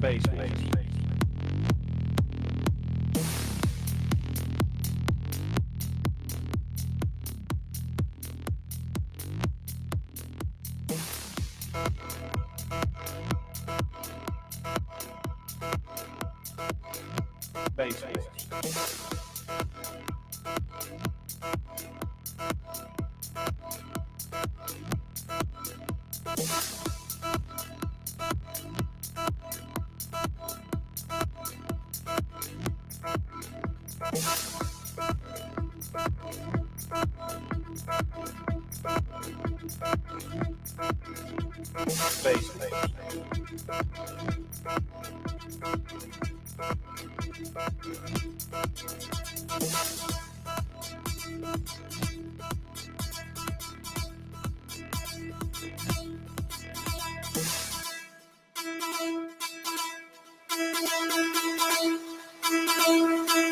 Bass mix. Bass mix. Bass mix.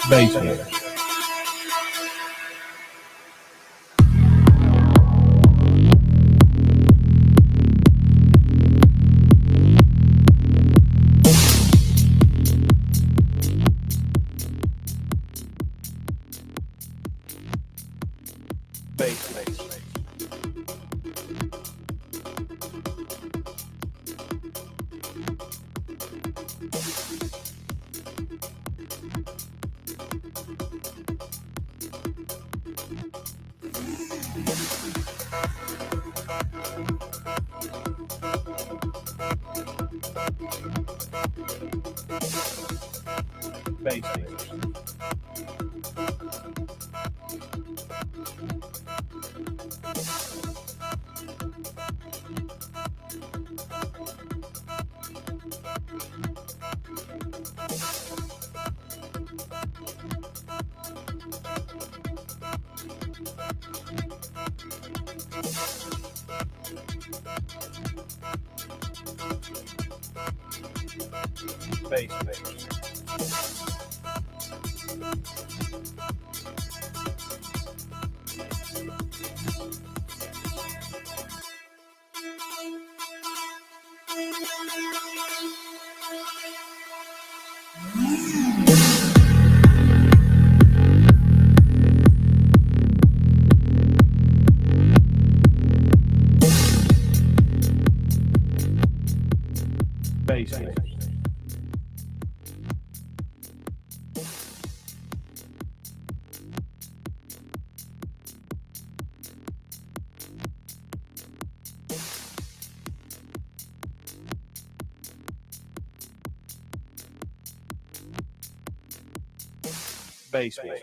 Bass mix. Bass mix. Bass mix. Bass mix. Bass mix.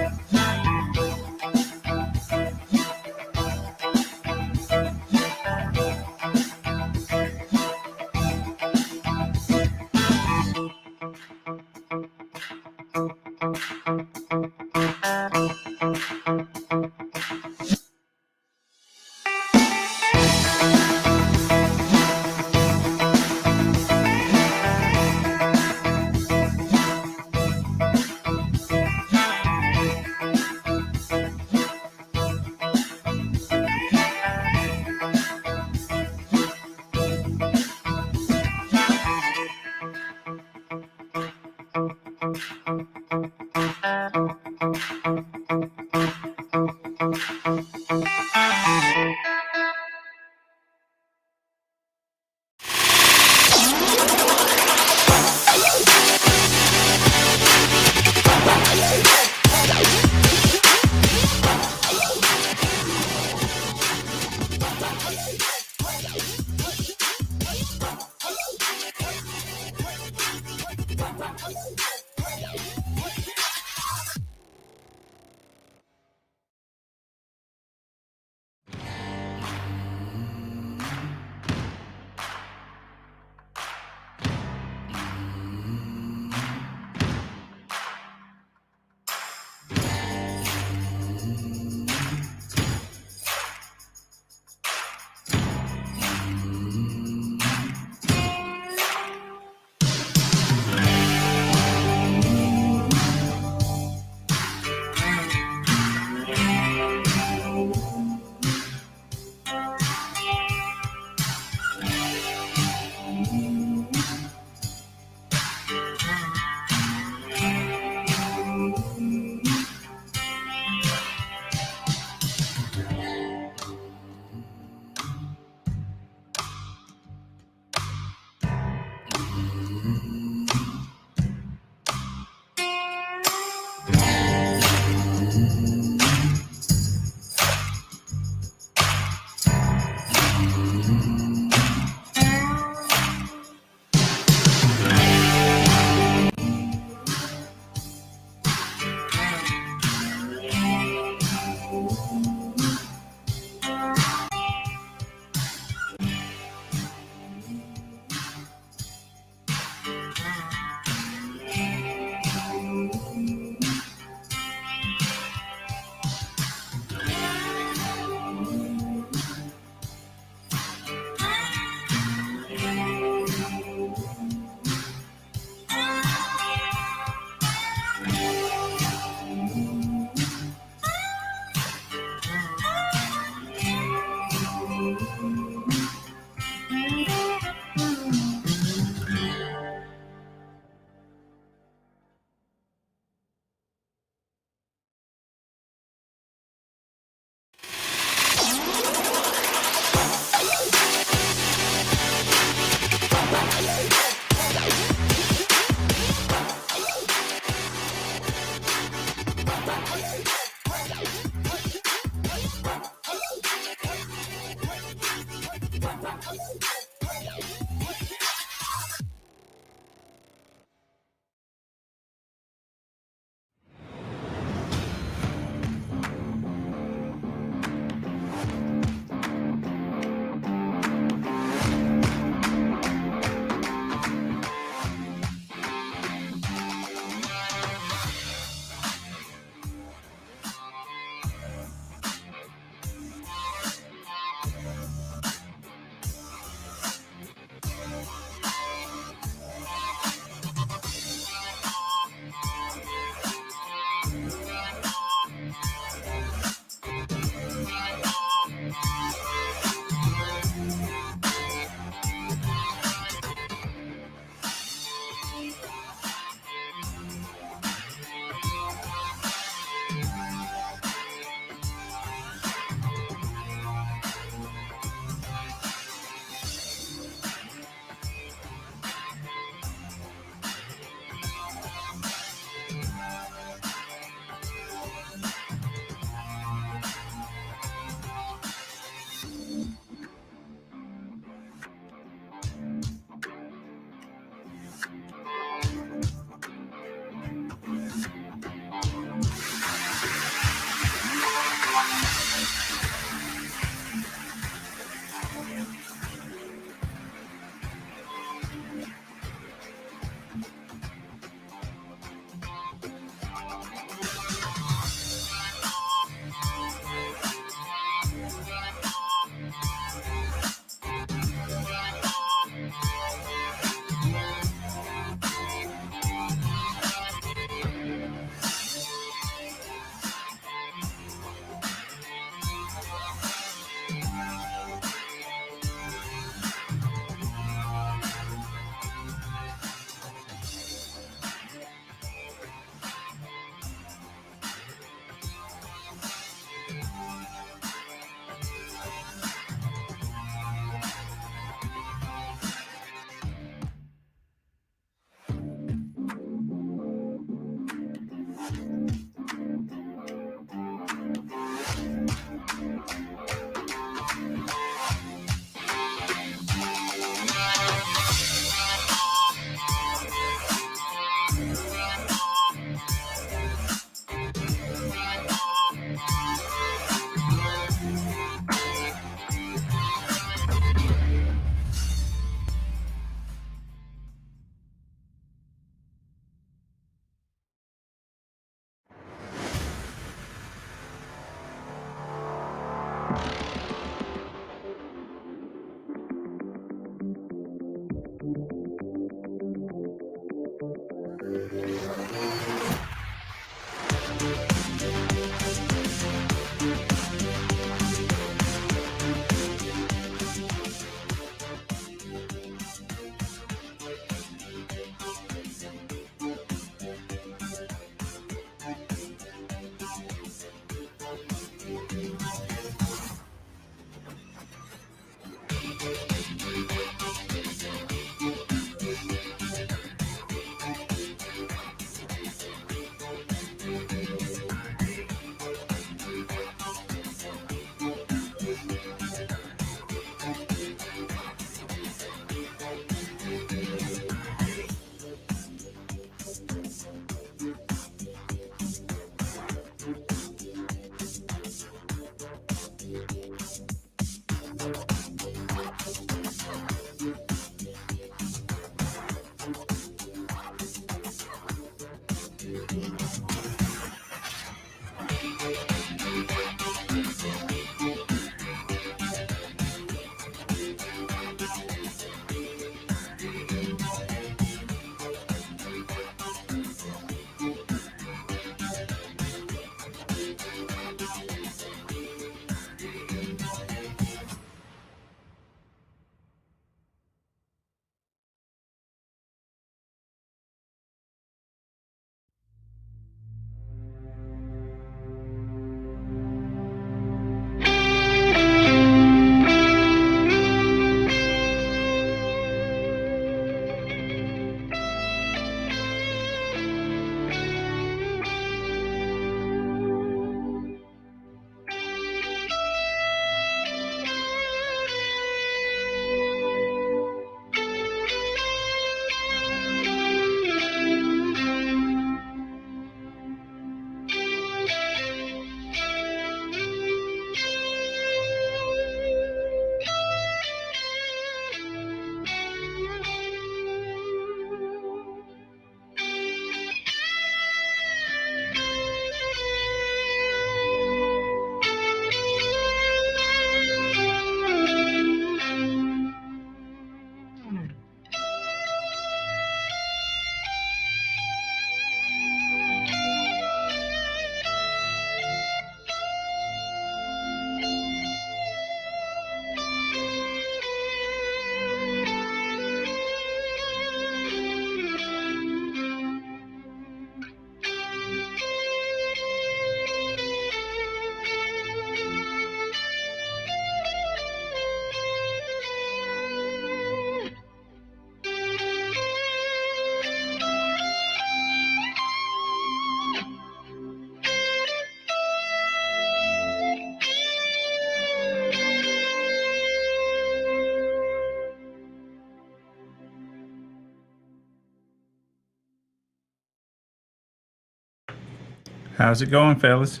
How's it going, fellas?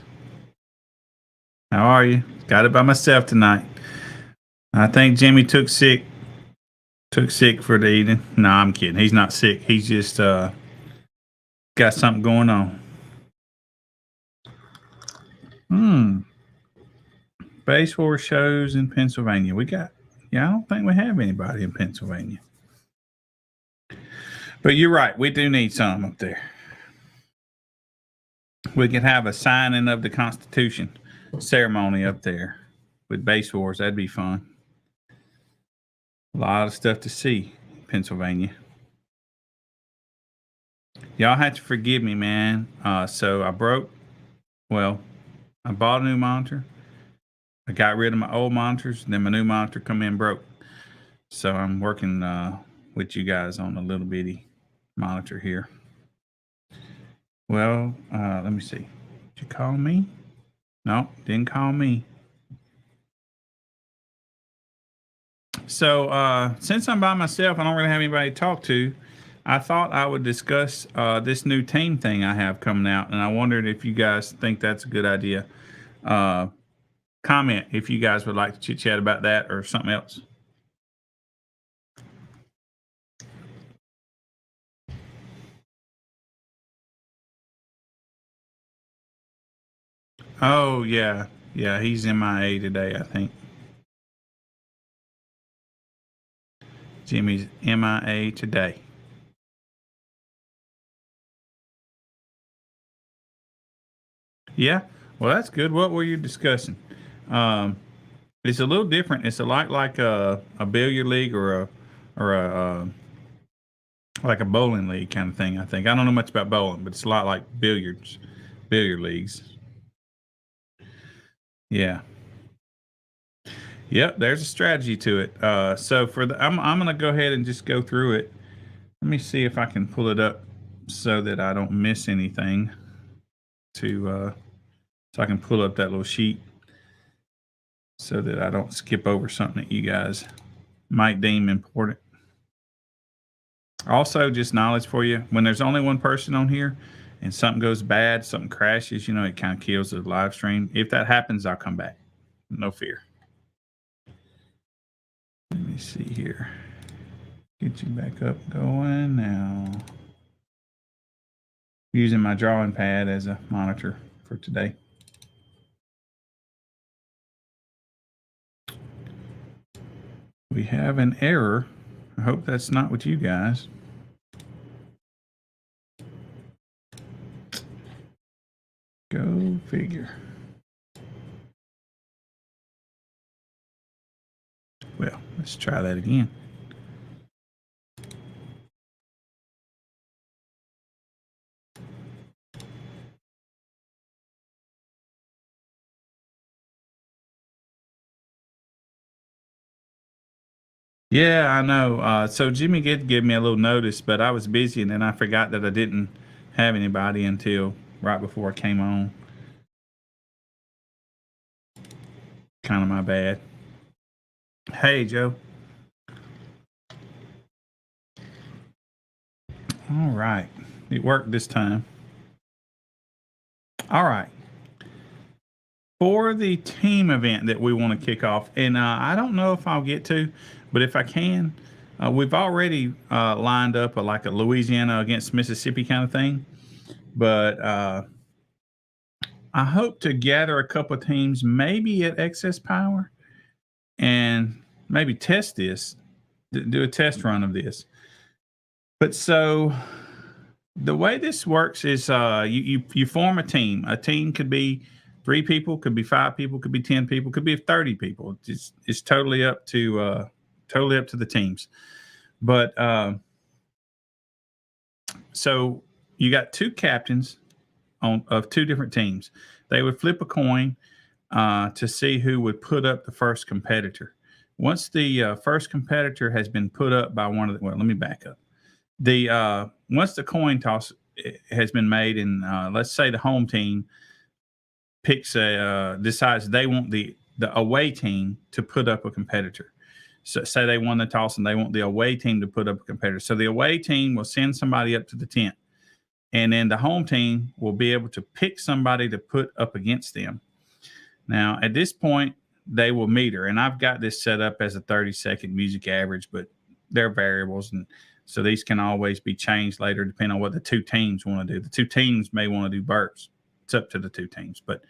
How are you? Got it by myself tonight. I think Jimmy took sick. Took sick for the evening. No, I'm kidding. He's not sick. He's just got something going on. Base horse shows in Pennsylvania. I don't think we have anybody in Pennsylvania. But you're right. We do need some up there. We could have a signing of the Constitution ceremony up there with base wars. That'd be fun. A lot of stuff to see in Pennsylvania. Y'all have to forgive me, man. So I bought a new monitor. I got rid of my old monitors, and then my new monitor come in broke. So I'm working with you guys on a little bitty monitor here. Well, let me see. Did you call me? No, didn't call me. So since I'm by myself, I don't really have anybody to talk to. I thought I would discuss this new team thing I have coming out, and I wondered if you guys think that's a good idea. Comment if you guys would like to chit chat about that or something else. Oh yeah, he's MIA today, I think. Jimmy's MIA today. Yeah, well, that's good. What were you discussing? It's a little different. It's like a billiard league or a like a bowling league kind of thing. I think I don't know much about bowling, but it's a lot like billiard leagues. Yeah. Yep. There's a strategy to it. So I'm gonna go ahead and just go through it. Let me see if I can pull it up so that I don't miss anything. So I can pull up that little sheet so that I don't skip over something that you guys might deem important. Also, just knowledge for you, when there's only one person on here and something goes bad, something crashes, it kind of kills the live stream. If that happens, I'll come back. No fear. Let me see here. Get you back up going now. Using my drawing pad as a monitor for today. We have an error. I hope that's not with you guys. Go figure. Well, let's try that again. Yeah, I know. So Jimmy did give me a little notice, but I was busy, and then I forgot that I didn't have anybody until right before I came on. Kind of my bad. Hey, Joe. All right. It worked this time. All right. For the team event that we want to kick off, and I don't know if I'll get to, but if I can, we've already lined up like a Louisiana against Mississippi kind of thing. But I hope to gather a couple of teams, maybe at Excess Power, and maybe test this, do a test run of this. But so the way this works is you form a team. A team could be 3 people, could be 5 people, could be 10 people, could be 30 people. It's totally up to the teams. But so you got 2 captains of 2 different teams. They would flip a coin to see who would put up the first competitor. Once the first competitor has been put up by one of the, well, let me back up. Once the coin toss has been made, and let's say the home team decides they want the away team to put up a competitor. So say they won the toss and they want the away team to put up a competitor. So the away team will send somebody up to the tent. and then the home team will be able to pick somebody to put up against them. Now, at this point, they will meter, and I've got this set up as a 30-second music average, but they're variables, and so these can always be changed later depending on what the two teams want to do. The two teams may want to do bursts. It's up to the two teams, but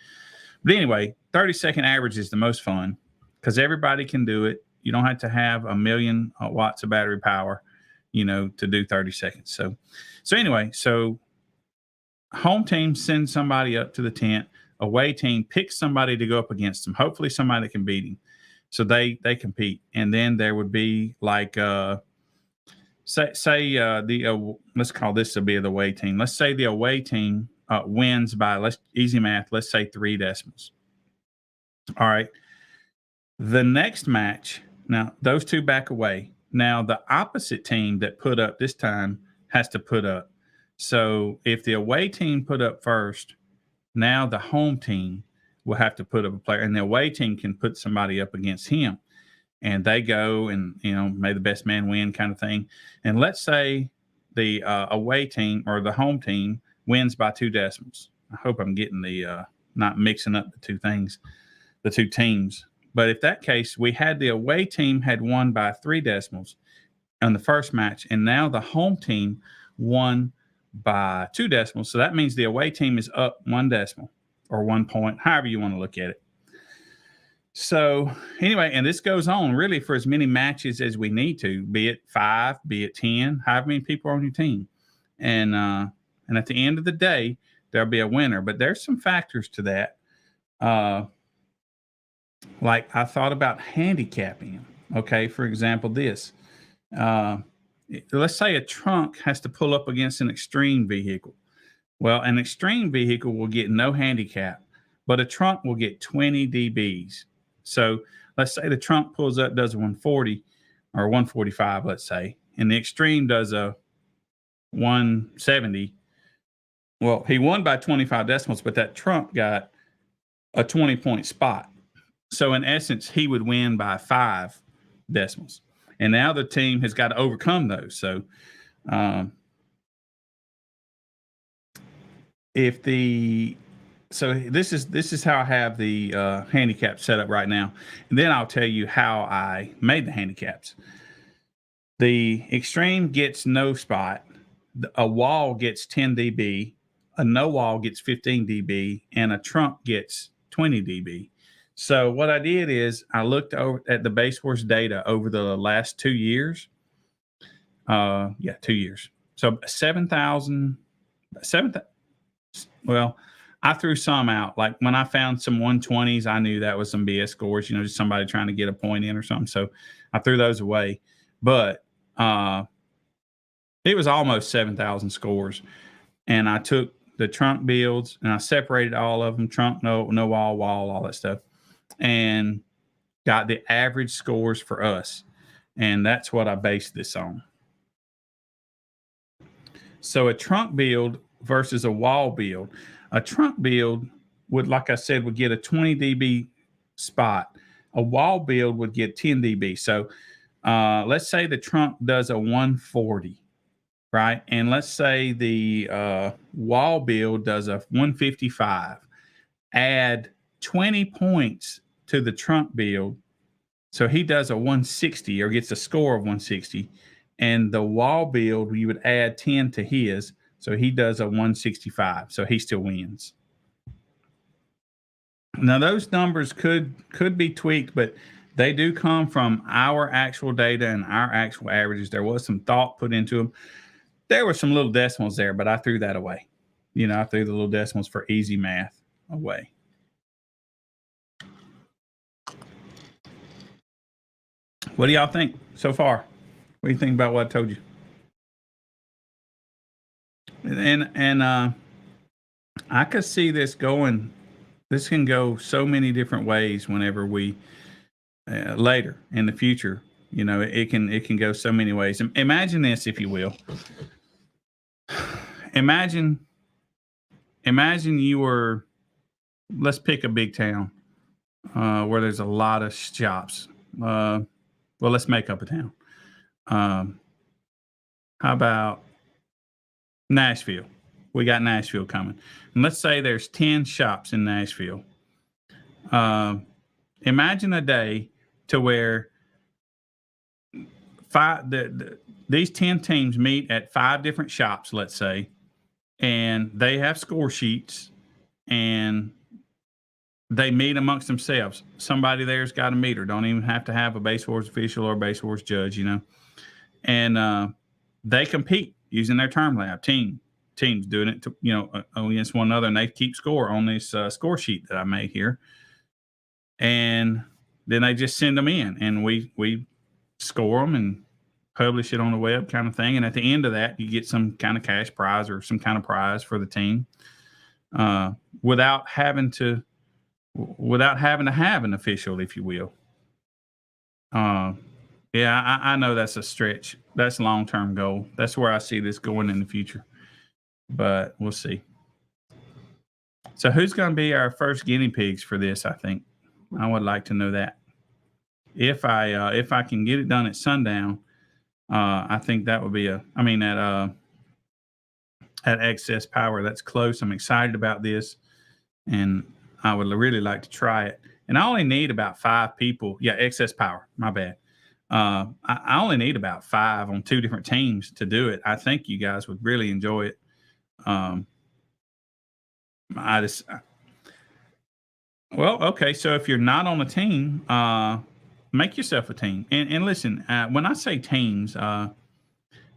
anyway, 30-second average is the most fun because everybody can do it. You don't have to have a million watts of battery power, to do 30 seconds. So anyway, home team sends somebody up to the tent. Away team picks somebody to go up against them. Hopefully somebody that can beat him. So they compete. And then there would be like, let's call this to be the away team. Let's say the away team wins by, easy math, let's say 3 decimals. All right. The next match, now those two back away. Now the opposite team that put up this time has to put up. So if the away team put up first, now the home team will have to put up a player, and the away team can put somebody up against him. And they go and, may the best man win kind of thing. And let's say the away team or the home team wins by 2 decimals. I hope I'm getting not mixing up the two teams. But if that case, we had the away team had won by 3 decimals on the first match, and now the home team won by 2 decimals. So that means the away team is up 1 decimal or 1 point, however you want to look at it. So anyway, and this goes on really for as many matches as we need to, be it 5, be it 10, however many people are on your team. And at the end of the day, there'll be a winner. But there's some factors to that. Like I thought about handicapping. Okay, for example, this. Let's say a trunk has to pull up against an extreme vehicle. Well, an extreme vehicle will get no handicap, but a trunk will get 20 dBs. So let's say the trunk pulls up, does 140 or 145, let's say, and the extreme does a 170. Well, he won by 25 decimals, but that trunk got a 20-point spot. So in essence, he would win by 5 decimals. And now the team has got to overcome those. So this is how I have the handicap set up right now. And then I'll tell you how I made the handicaps. The extreme gets no spot. A wall gets 10 dB. A no wall gets 15 dB. And a trunk gets 20 dB. So what I did is I looked over at the Base Wars data over the last 2 years. 2 years. So 7,000. Well, I threw some out. Like when I found some 120s, I knew that was some BS scores, just somebody trying to get a point in or something. So I threw those away. But it was almost 7,000 scores. And I took the trunk builds and I separated all of them, trunk, no wall, all that stuff, and got the average scores for us. And that's what I based this on. So a trunk build versus a wall build. A trunk build would, like I said, would get a 20 dB spot. A wall build would get 10 dB. So let's say the trunk does a 140, right? And let's say the wall build does a 155. Add 20 points to the trunk build. So he does a 160 or gets a score of 160. And the wall build, you would add 10 to his. So he does a 165. So he still wins. Now those numbers could be tweaked, but they do come from our actual data and our actual averages. There was some thought put into them. There were some little decimals there, but I threw that away. I threw the little decimals for easy math away. What do y'all think so far? What do you think about what I told you? And I could see this going. This can go so many different ways whenever we later in the future. It can go so many ways. Imagine this, if you will. Imagine you were. Let's pick a big town where there's a lot of shops. Well, let's make up a town. How about Nashville? we got Nashville coming. And let's say there's 10 shops in Nashville. Imagine a day to where these 10 teams meet at 5 different shops, let's say, and they have score sheets and they meet amongst themselves. Somebody there's got a meter. Don't even have to have a Base Wars official or a Base Wars judge, you know. And they compete using their term lab teams doing it to, against one another, and they keep score on this score sheet that I made here. And then they just send them in, and we score them and publish it on the web, kind of thing. And at the end of that, you get some kind of cash prize or some kind of prize for the team, without having to have an official, if you will. Yeah, I know that's a stretch. That's a long-term goal. That's where I see this going in the future, but we'll see. So who's going to be our first guinea pigs for this? I think I would like to know that. If I can get it done at sundown, I think that would be at Excess Power. That's close. I'm excited about this, and I would really like to try it. And I only need about 5 people. Yeah, Excess Power. My bad. I only need about 5 on 2 different teams to do it. I think you guys would really enjoy it. Okay. So if you're not on a team, make yourself a team. And listen, when I say teams, I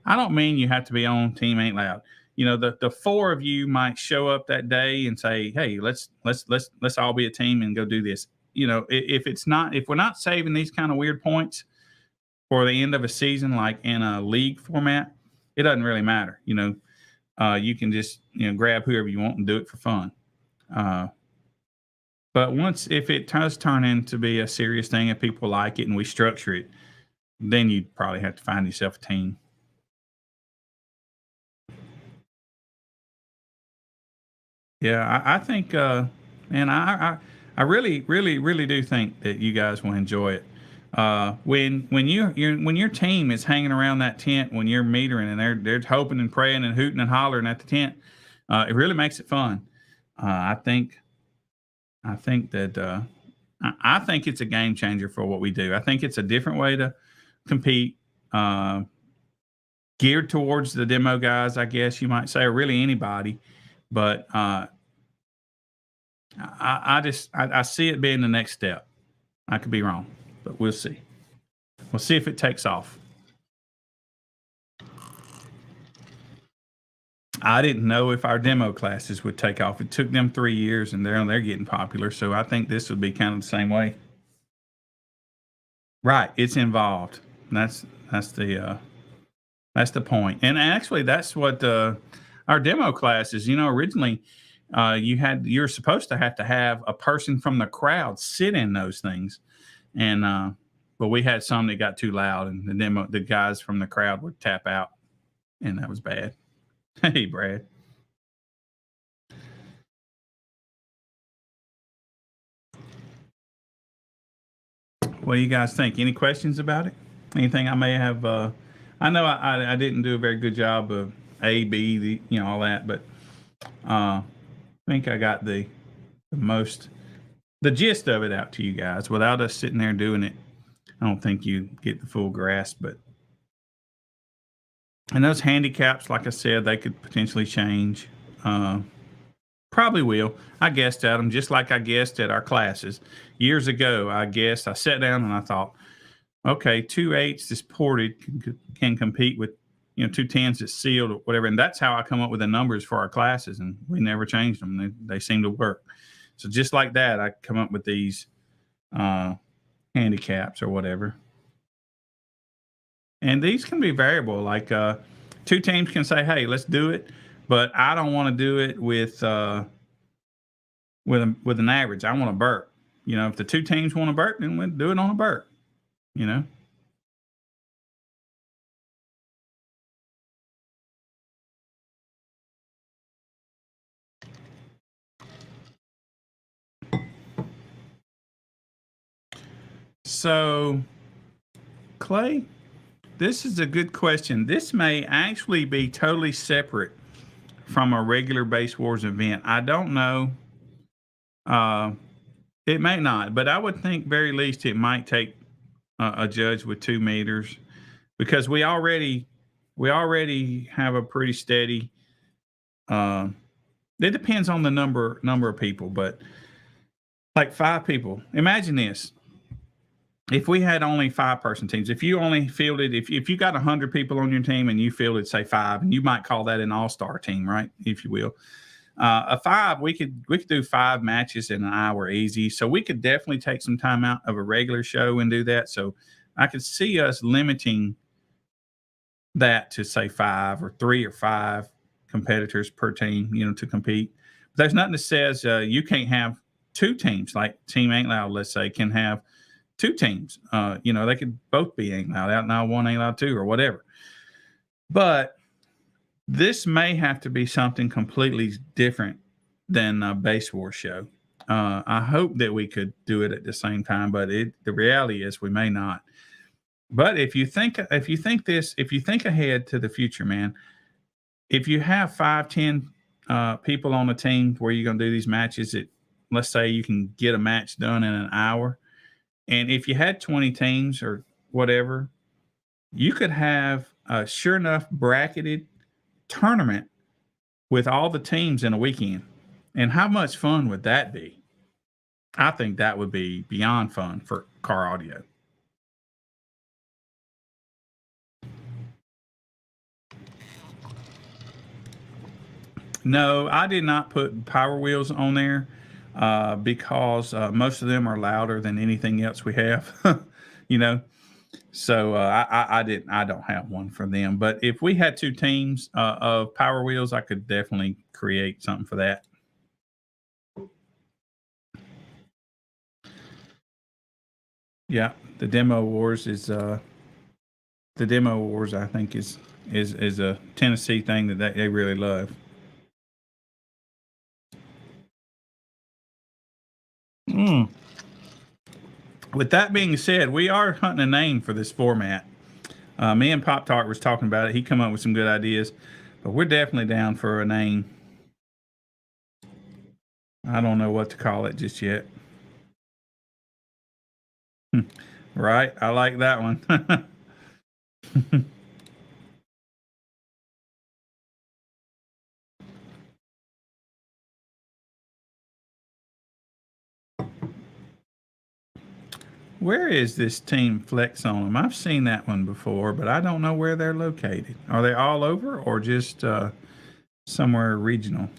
don't mean you have to be on Team Ain't Loud. You know, the 4 of you might show up that day and say, "Hey, let's all be a team and go do this." You know, if we're not saving these kind of weird points for the end of a season, like in a league format, it doesn't really matter. You know, you can just grab whoever you want and do it for fun. But if it does turn into be a serious thing and people like it and we structure it, then you'd probably have to find yourself a team. Yeah, I think, man, I really, really, really do think that you guys will enjoy it. When your team is hanging around that tent, when you're metering and they're hoping and praying and hooting and hollering at the tent, it really makes it fun. I think that I think it's a game changer for what we do. I think it's a different way to compete, geared towards the demo guys, I guess you might say, or really anybody. But I see it being the next step. I could be wrong, but we'll see. We'll see if it takes off. I didn't know if our demo classes would take off. It took them 3 years, and they're getting popular. So I think this would be kind of the same way. Right, it's involved. That's the point. And actually, that's what our demo classes. Originally, you're supposed to have a person from the crowd sit in those things, and but we had some that got too loud, and the guys from the crowd would tap out, and that was bad. Hey, Brad. What do you guys think? Any questions about it? Anything I may have? I know I didn't do a very good job of A, B, all that, but I think I got the gist of it out to you guys without us sitting there doing it. I don't think you get the full grasp, and those handicaps, like I said, they could potentially change. Probably will. I guessed at them just like I guessed at our classes. Years ago, I sat down and I thought, okay, 2 8s that's ported can compete with, 2 10s that's sealed or whatever. And that's how I come up with the numbers for our classes. And we never changed them. They seem to work. So just like that, I come up with these handicaps or whatever. And these can be variable. Like 2 teams can say, "Hey, let's do it," but I don't want to do it with an average. I want a BERT. If the 2 teams want a BERT, then we'll do it on a BERT. So, Clay, this is a good question. This may actually be totally separate from a regular Base Wars event. I don't know. It may not, but I would think very least it might take a judge with 2 meters, because we already have a pretty steady. Uh, it depends on the number of people, but like 5 people. Imagine this: if we had only 5-person teams, if you only fielded, if you got 100 people on your team and you fielded say 5, and you might call that an all-star team, right? If you will, a 5, we could do 5 matches in an hour easy. So we could definitely take some time out of a regular show and do that. So I could see us limiting that to say 5 or 3 or 5 competitors per team, to compete. But there's nothing that says you can't have 2 teams. Like Team Ain't Loud, let's say, can have 2 teams. They could both be Ain't Loud, Out Now One, Ain't Loud Two, or whatever. But this may have to be something completely different than a Base War show. I hope that we could do it at the same time, but the reality is we may not. But if you think ahead to the future, man, if you have 5, 10 people on a team where you're going to do these matches, let's say you can get a match done in an hour, and if you had 20 teams or whatever, you could have a sure enough bracketed tournament with all the teams in a weekend. And how much fun would that be? I think that would be beyond fun for car audio. No, I did not put Power Wheels on there because most of them are louder than anything else we have. you know, so I didn't. I don't have one for them. But if we had 2 teams of Power Wheels, I could definitely create something for that. Yeah, the Demo Wars is I think is a Tennessee thing that they really love. Mm. With that being said, we are hunting a name for this format. Me and Pop Tart was talking about it. He come up with some good ideas, but we're definitely down for a name. I don't know what to call it just yet. Right? I like that one. Where is this team Flex on them? I've seen that one before, but I don't know where they're located. Are they all over or just somewhere regional?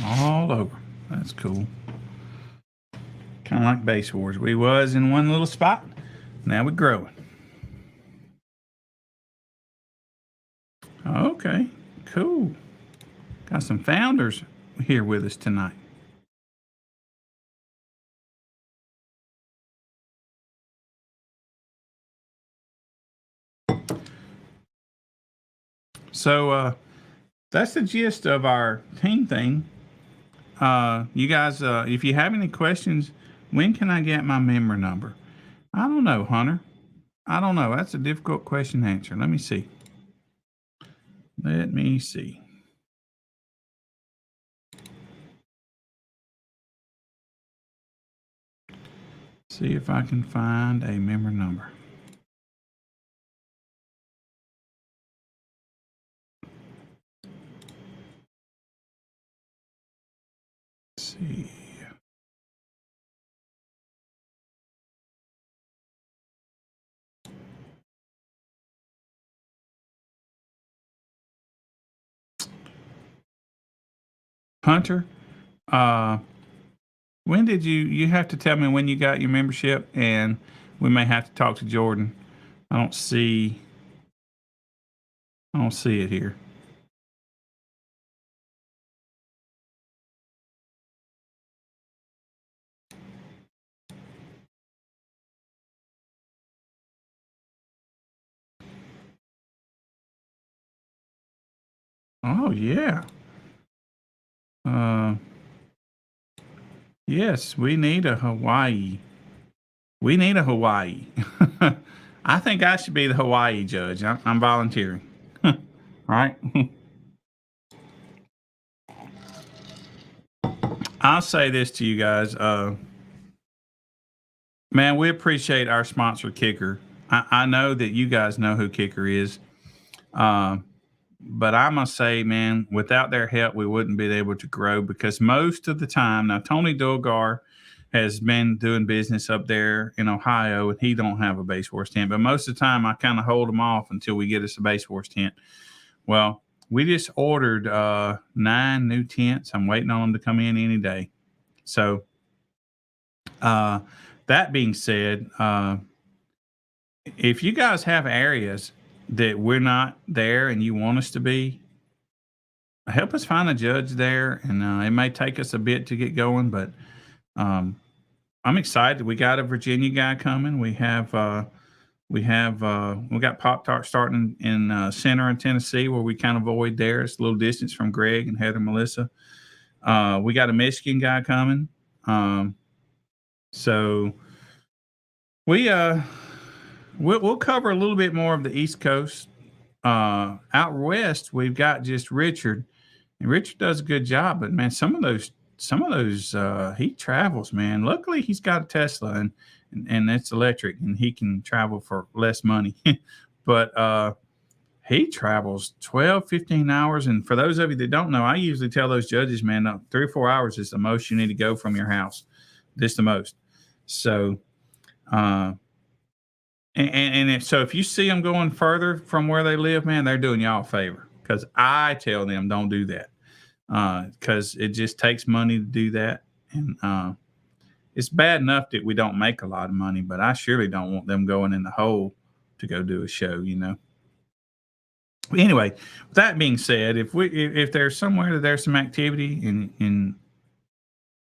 All over. That's cool. Kind of like Base Wars. We was in one little spot. Now we're growing. Okay, cool. Got some founders here with us tonight. So that's the gist of our team thing. You guys, if you have any questions, when can I get my member number? I don't know, Hunter. I don't know. That's a difficult question to answer. Let me see. Let me see. See if I can find a member number. Let's see. Hunter, when did you have to tell me when you got your membership, and we may have to talk to Jordan. I don't see it here. Oh yeah. Yes, we need a Hawaii. We need a Hawaii. I think I should be the Hawaii judge. I'm volunteering. Right? I'll say this to you guys. Man, we appreciate our sponsor, Kicker. I know that you guys know who Kicker is. Uh, but I must say, man, without their help, we wouldn't be able to grow because most of the time, now Tony Dolgar has been doing business up there in Ohio, and he don't have a base horse tent. But most of the time, I kind of hold them off until we get us a base horse tent. Well, we just ordered 9 new tents. I'm waiting on them to come in any day. So, that being said, if you guys have areas that we're not there and you want us to be, help us find a judge there. And it may take us a bit to get going, but um, I'm excited. We got a Virginia guy coming. We got Pop Tart starting in Center in Tennessee, where we kind of avoid there. It's a little distance from Greg and Heather Melissa. We got a Michigan guy coming. So we'll cover a little bit more of the East Coast. Out west, we've got just Richard, and Richard does a good job. But man, some of those he travels, man. Luckily, he's got a Tesla and it's electric, and he can travel for less money. But he travels 12, 15 hours. And for those of you that don't know, I usually tell those judges, man, 3 or 4 hours is the most you need to go from your house. This the most. So, if you see them going further from where they live, man, they're doing y'all a favor, because I tell them don't do that, because it just takes money to do that, and it's bad enough that we don't make a lot of money, but I surely don't want them going in the hole to go do a show, you know. But anyway, with that being said, if there's somewhere that there's some activity and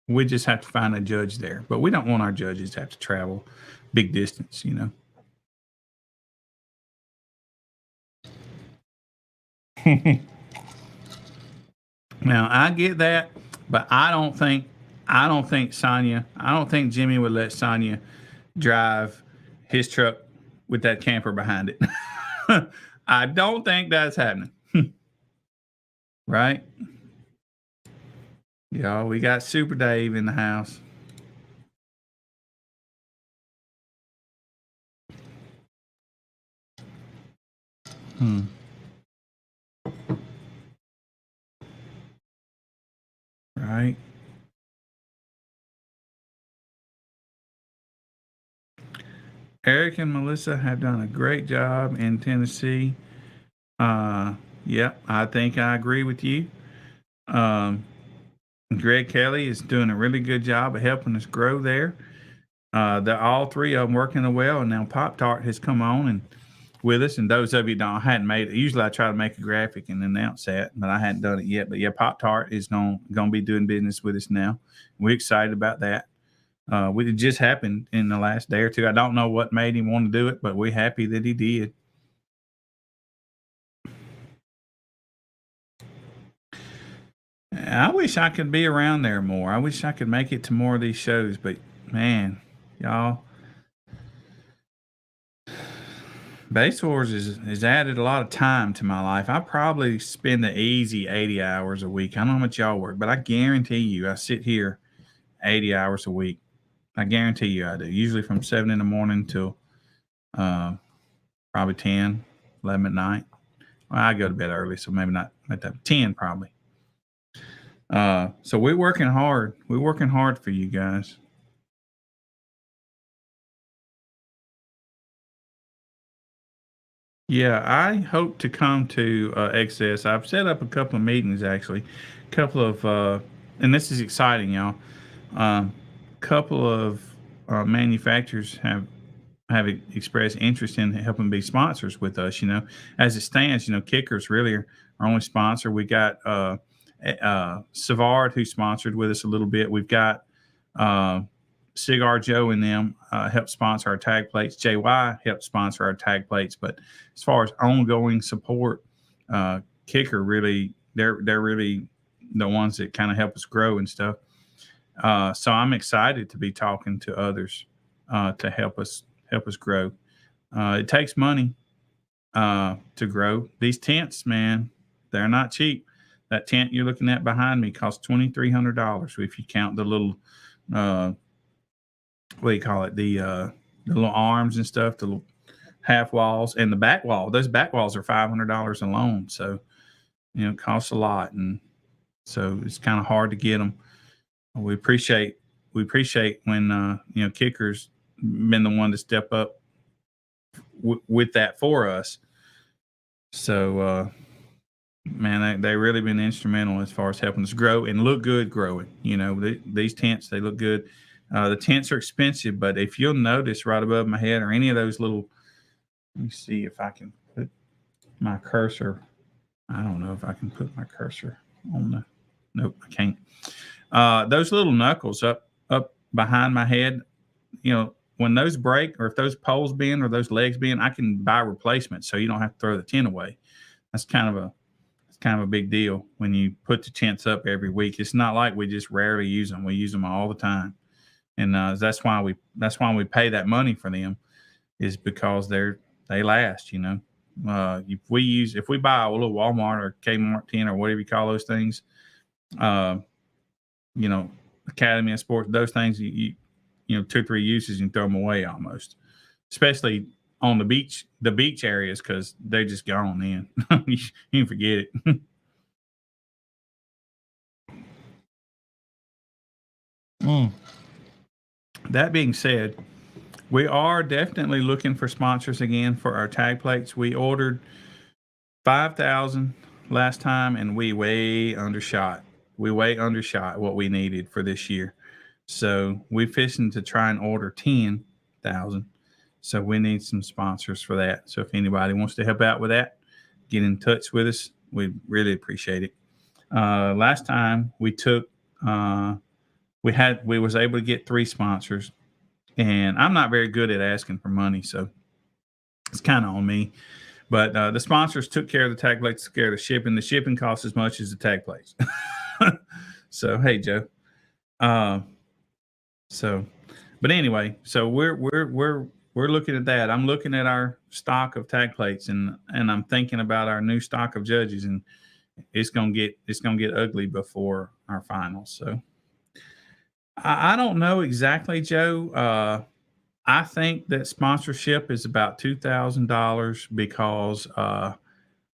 we just have to find a judge there, but we don't want our judges to have to travel big distance, you know. Now I get that, but I don't think Jimmy would let Sonya drive his truck with that camper behind it. I don't think that's happening. Right? Y'all, we got Super Dave in the house. Right? Eric and Melissa have done a great job in Tennessee. Yep, I think I agree with you. Greg Kelly is doing a really good job of helping us grow there. They're all 3 of them working well, and now Pop Tart has come on and with us. And those of you that hadn't made it, usually I try to make a graphic and announce that, but I hadn't done it yet. But yeah, Pop Tart is going to be doing business with us now. We're excited about that. It just happened in the last day or two. I don't know what made him want to do it, but we're happy that he did. I wish I could be around there more. I wish I could make it to more of these shows, but man, y'all, Base Wars has added a lot of time to my life. I probably spend the easy 80 hours a week. I don't know how much y'all work, but I guarantee you I sit here 80 hours a week. I guarantee you I do. Usually from 7 in the morning till probably 10, 11 at night. Well, I go to bed early, so maybe not at that 10 probably. So we're working hard. We're working hard for you guys. Yeah, I hope to come to XS. I've set up a couple of meetings actually, couple of, and this is exciting, y'all. Couple of manufacturers have expressed interest in helping be sponsors with us. You know, as it stands, you know, Kicker's really our only sponsor. We got Savard, who sponsored with us a little bit. We've got Cigar Joe and them help sponsor our tag plates. JY helped sponsor our tag plates. But as far as ongoing support, Kicker really, they're really the ones that kind of help us grow and stuff. So I'm excited to be talking to others to help us grow. It takes money to grow these tents, man. They're not cheap. That tent you're looking at behind me costs $2,300 if you count the little what do you call it, the little arms and stuff, the little half walls and the back wall. Those back walls are $500 alone. So it costs a lot, and so it's kind of hard to get them. We appreciate when Kickers been the one to step up with that for us. So man, they really been instrumental as far as helping us grow and look good growing. These tents, they look good. The tents are expensive, but if you'll notice right above my head or any of those little, let me see if I can put my cursor. I don't know if I can put my cursor on the, nope, I can't. Those little knuckles up behind my head, when those break or if those poles bend or those legs bend, I can buy replacements so you don't have to throw the tent away. That's kind of a big deal when you put the tents up every week. It's not like we just rarely use them. We use them all the time. And that's why we pay that money for them, is because they last. If we buy a little Walmart or Kmart tent or whatever you call those things, Academy of Sports, those things, you 2-3 uses and throw them away almost, especially on the beach areas, because they're just gone then. You can forget it. That being said, we are definitely looking for sponsors again for our tag plates. We ordered 5,000 last time, and we way undershot. We way undershot what we needed for this year. So we're fishing to try and order 10,000. So we need some sponsors for that. So if anybody wants to help out with that, get in touch with us. We'd really appreciate it. Last time we took, we was able to get 3 sponsors, and I'm not very good at asking for money, so it's kind of on me. But the sponsors took care of the tag plates, took care of the shipping. The shipping costs as much as the tag plates. So hey, Joe. But anyway, so we're looking at that. I'm looking at our stock of tag plates, and I'm thinking about our new stock of judges, and it's gonna get ugly before our finals. So I don't know exactly, Joe. I think that sponsorship is about $2,000 because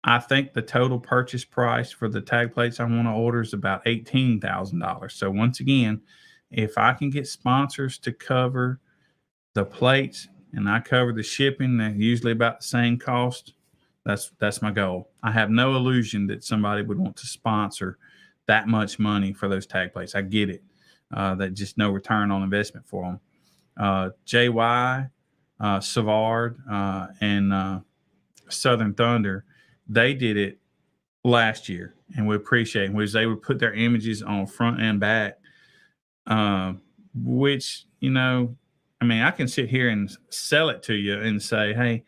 I think the total purchase price for the tag plates I want to order is about $18,000. So once again, if I can get sponsors to cover the plates and I cover the shipping, they're usually about the same cost. That's my goal. I have no illusion that somebody would want to sponsor that much money for those tag plates. I get it. That just no return on investment for them. JY, Savard, and Southern Thunder, they did it last year, and we appreciate it. We was able to put their images on front and back, which, I can sit here and sell it to you and say, hey,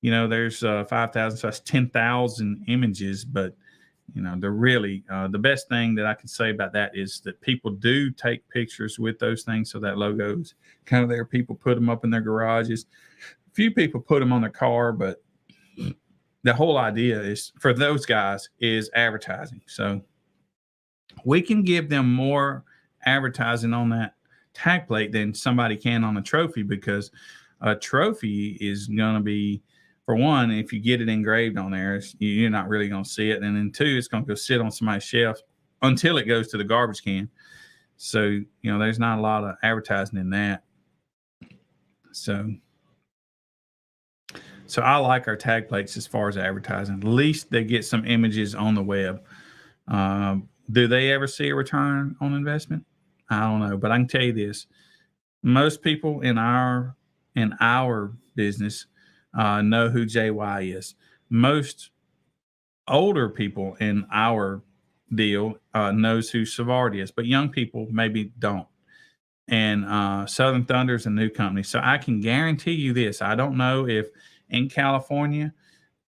there's 5,000, so that's 10,000 images. But, they're really, the best thing that I can say about that is that people do take pictures with those things. So that logo's kind of there. People put them up in their garages. A few people put them on their car, but the whole idea is for those guys is advertising. So we can give them more advertising on that tag plate than somebody can on a trophy, because a trophy is going to be, for one, if you get it engraved on there, you're not really going to see it. And then 2, it's going to go sit on somebody's shelf until it goes to the garbage can. So, there's not a lot of advertising in that. So I like our tag plates as far as advertising. At least they get some images on the web. Do they ever see a return on investment? I don't know, but I can tell you this: most people in our business know who JY is. Most older people in our deal knows who Savard is, but young people maybe don't. And Southern Thunder is a new company, so I can guarantee you this: I don't know if in California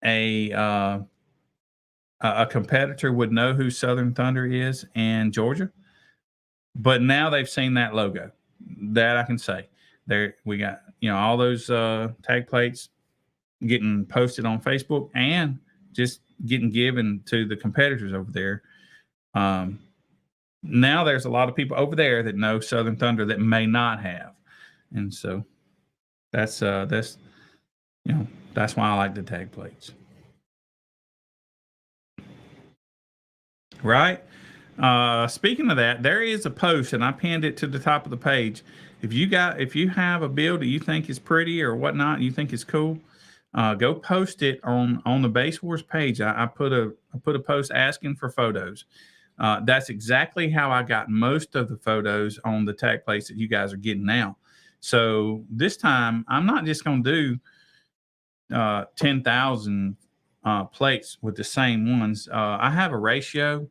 a a competitor would know who Southern Thunder is in Georgia, but now they've seen that logo. That I can say. There we got, all those tag plates getting posted on Facebook and just getting given to the competitors over there. Now there's a lot of people over there that know Southern Thunder that may not have, and so that's that's why I like the tag plates. Right. Speaking of that, there is a post, and I pinned it to the top of the page. If you have a build that you think is pretty or whatnot, you think is cool, go post it on the Base Wars page. I put a post asking for photos. That's exactly how I got most of the photos on the tag plates that you guys are getting now. So this time, I'm not just going to do 10,000 plates with the same ones. I have a ratio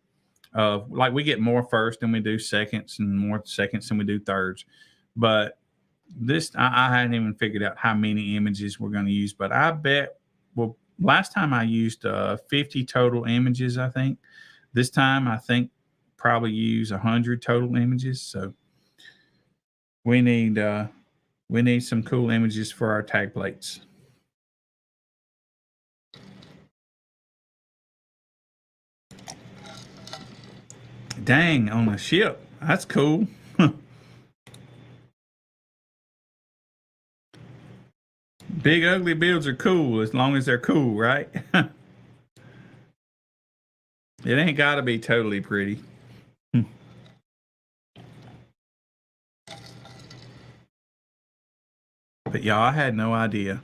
of, like, we get more first than we do seconds, and more seconds than we do thirds. But this, I hadn't even figured out how many images we're going to use. But I bet, well, last time I used 50 total images, I think. This time, I think probably use 100 total images. So we need some cool images for our tag plates. Dang, on a ship. That's cool. Big ugly builds are cool as long as they're cool, right? It ain't got to be totally pretty. But y'all, I had no idea.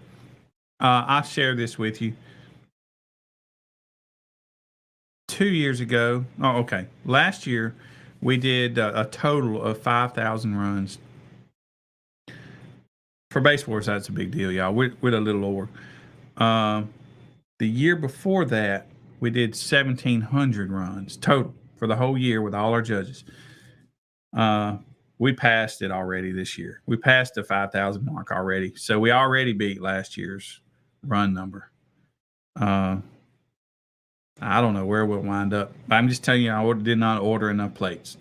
I'll share this with you. 2 years ago, oh, okay. Last year, we did a total of 5,000 runs. For Base Wars, that's a big deal, y'all. With a little ore. The year before that, we did 1,700 runs total for the whole year with all our judges. We passed it already this year. We passed the 5,000 mark already. So we already beat last year's run number. I don't know where we'll wind up. But I'm just telling you, I did not order enough plates.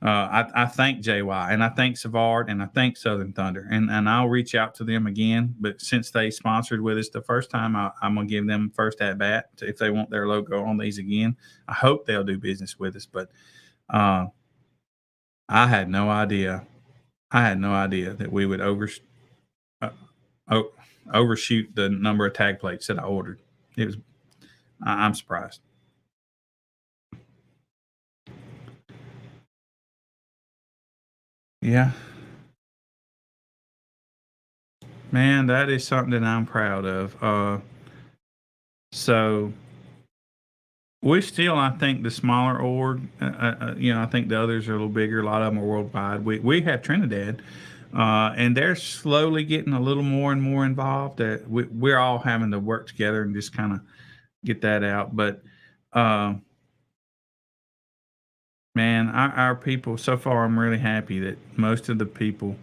I thank JY, and I thank Savard, and I thank Southern Thunder, and I'll reach out to them again. But since they sponsored with us the first time, I'm gonna give them first at bat if they want their logo on these again. I hope they'll do business with us. But I had no idea. That we would overshoot the number of tag plates that I ordered. It was. I'm surprised. Yeah. Man, that is something that I'm proud of. So we still, I think, the smaller org. I think the others are a little bigger. A lot of them are worldwide. We have Trinidad, and they're slowly getting a little more and more involved. That we're all having to work together and just kind of get that out. But man, our people so far, I'm really happy that most of the people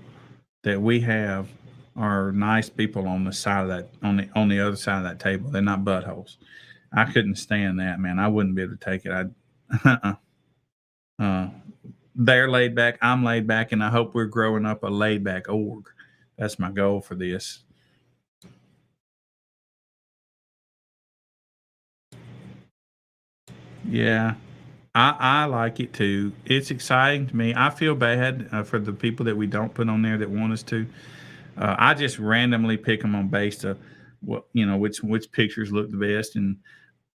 that we have are nice people on the side of that on the other side of that table. They're not buttholes. I couldn't stand that, man. I wouldn't be able to take it. They're laid back. I'm laid back, and I hope we're growing up a laid back org. That's my goal for this. Yeah, I like it too. It's exciting to me. I feel bad for the people that we don't put on there that want us to. I just randomly pick them on based of what which pictures look the best. And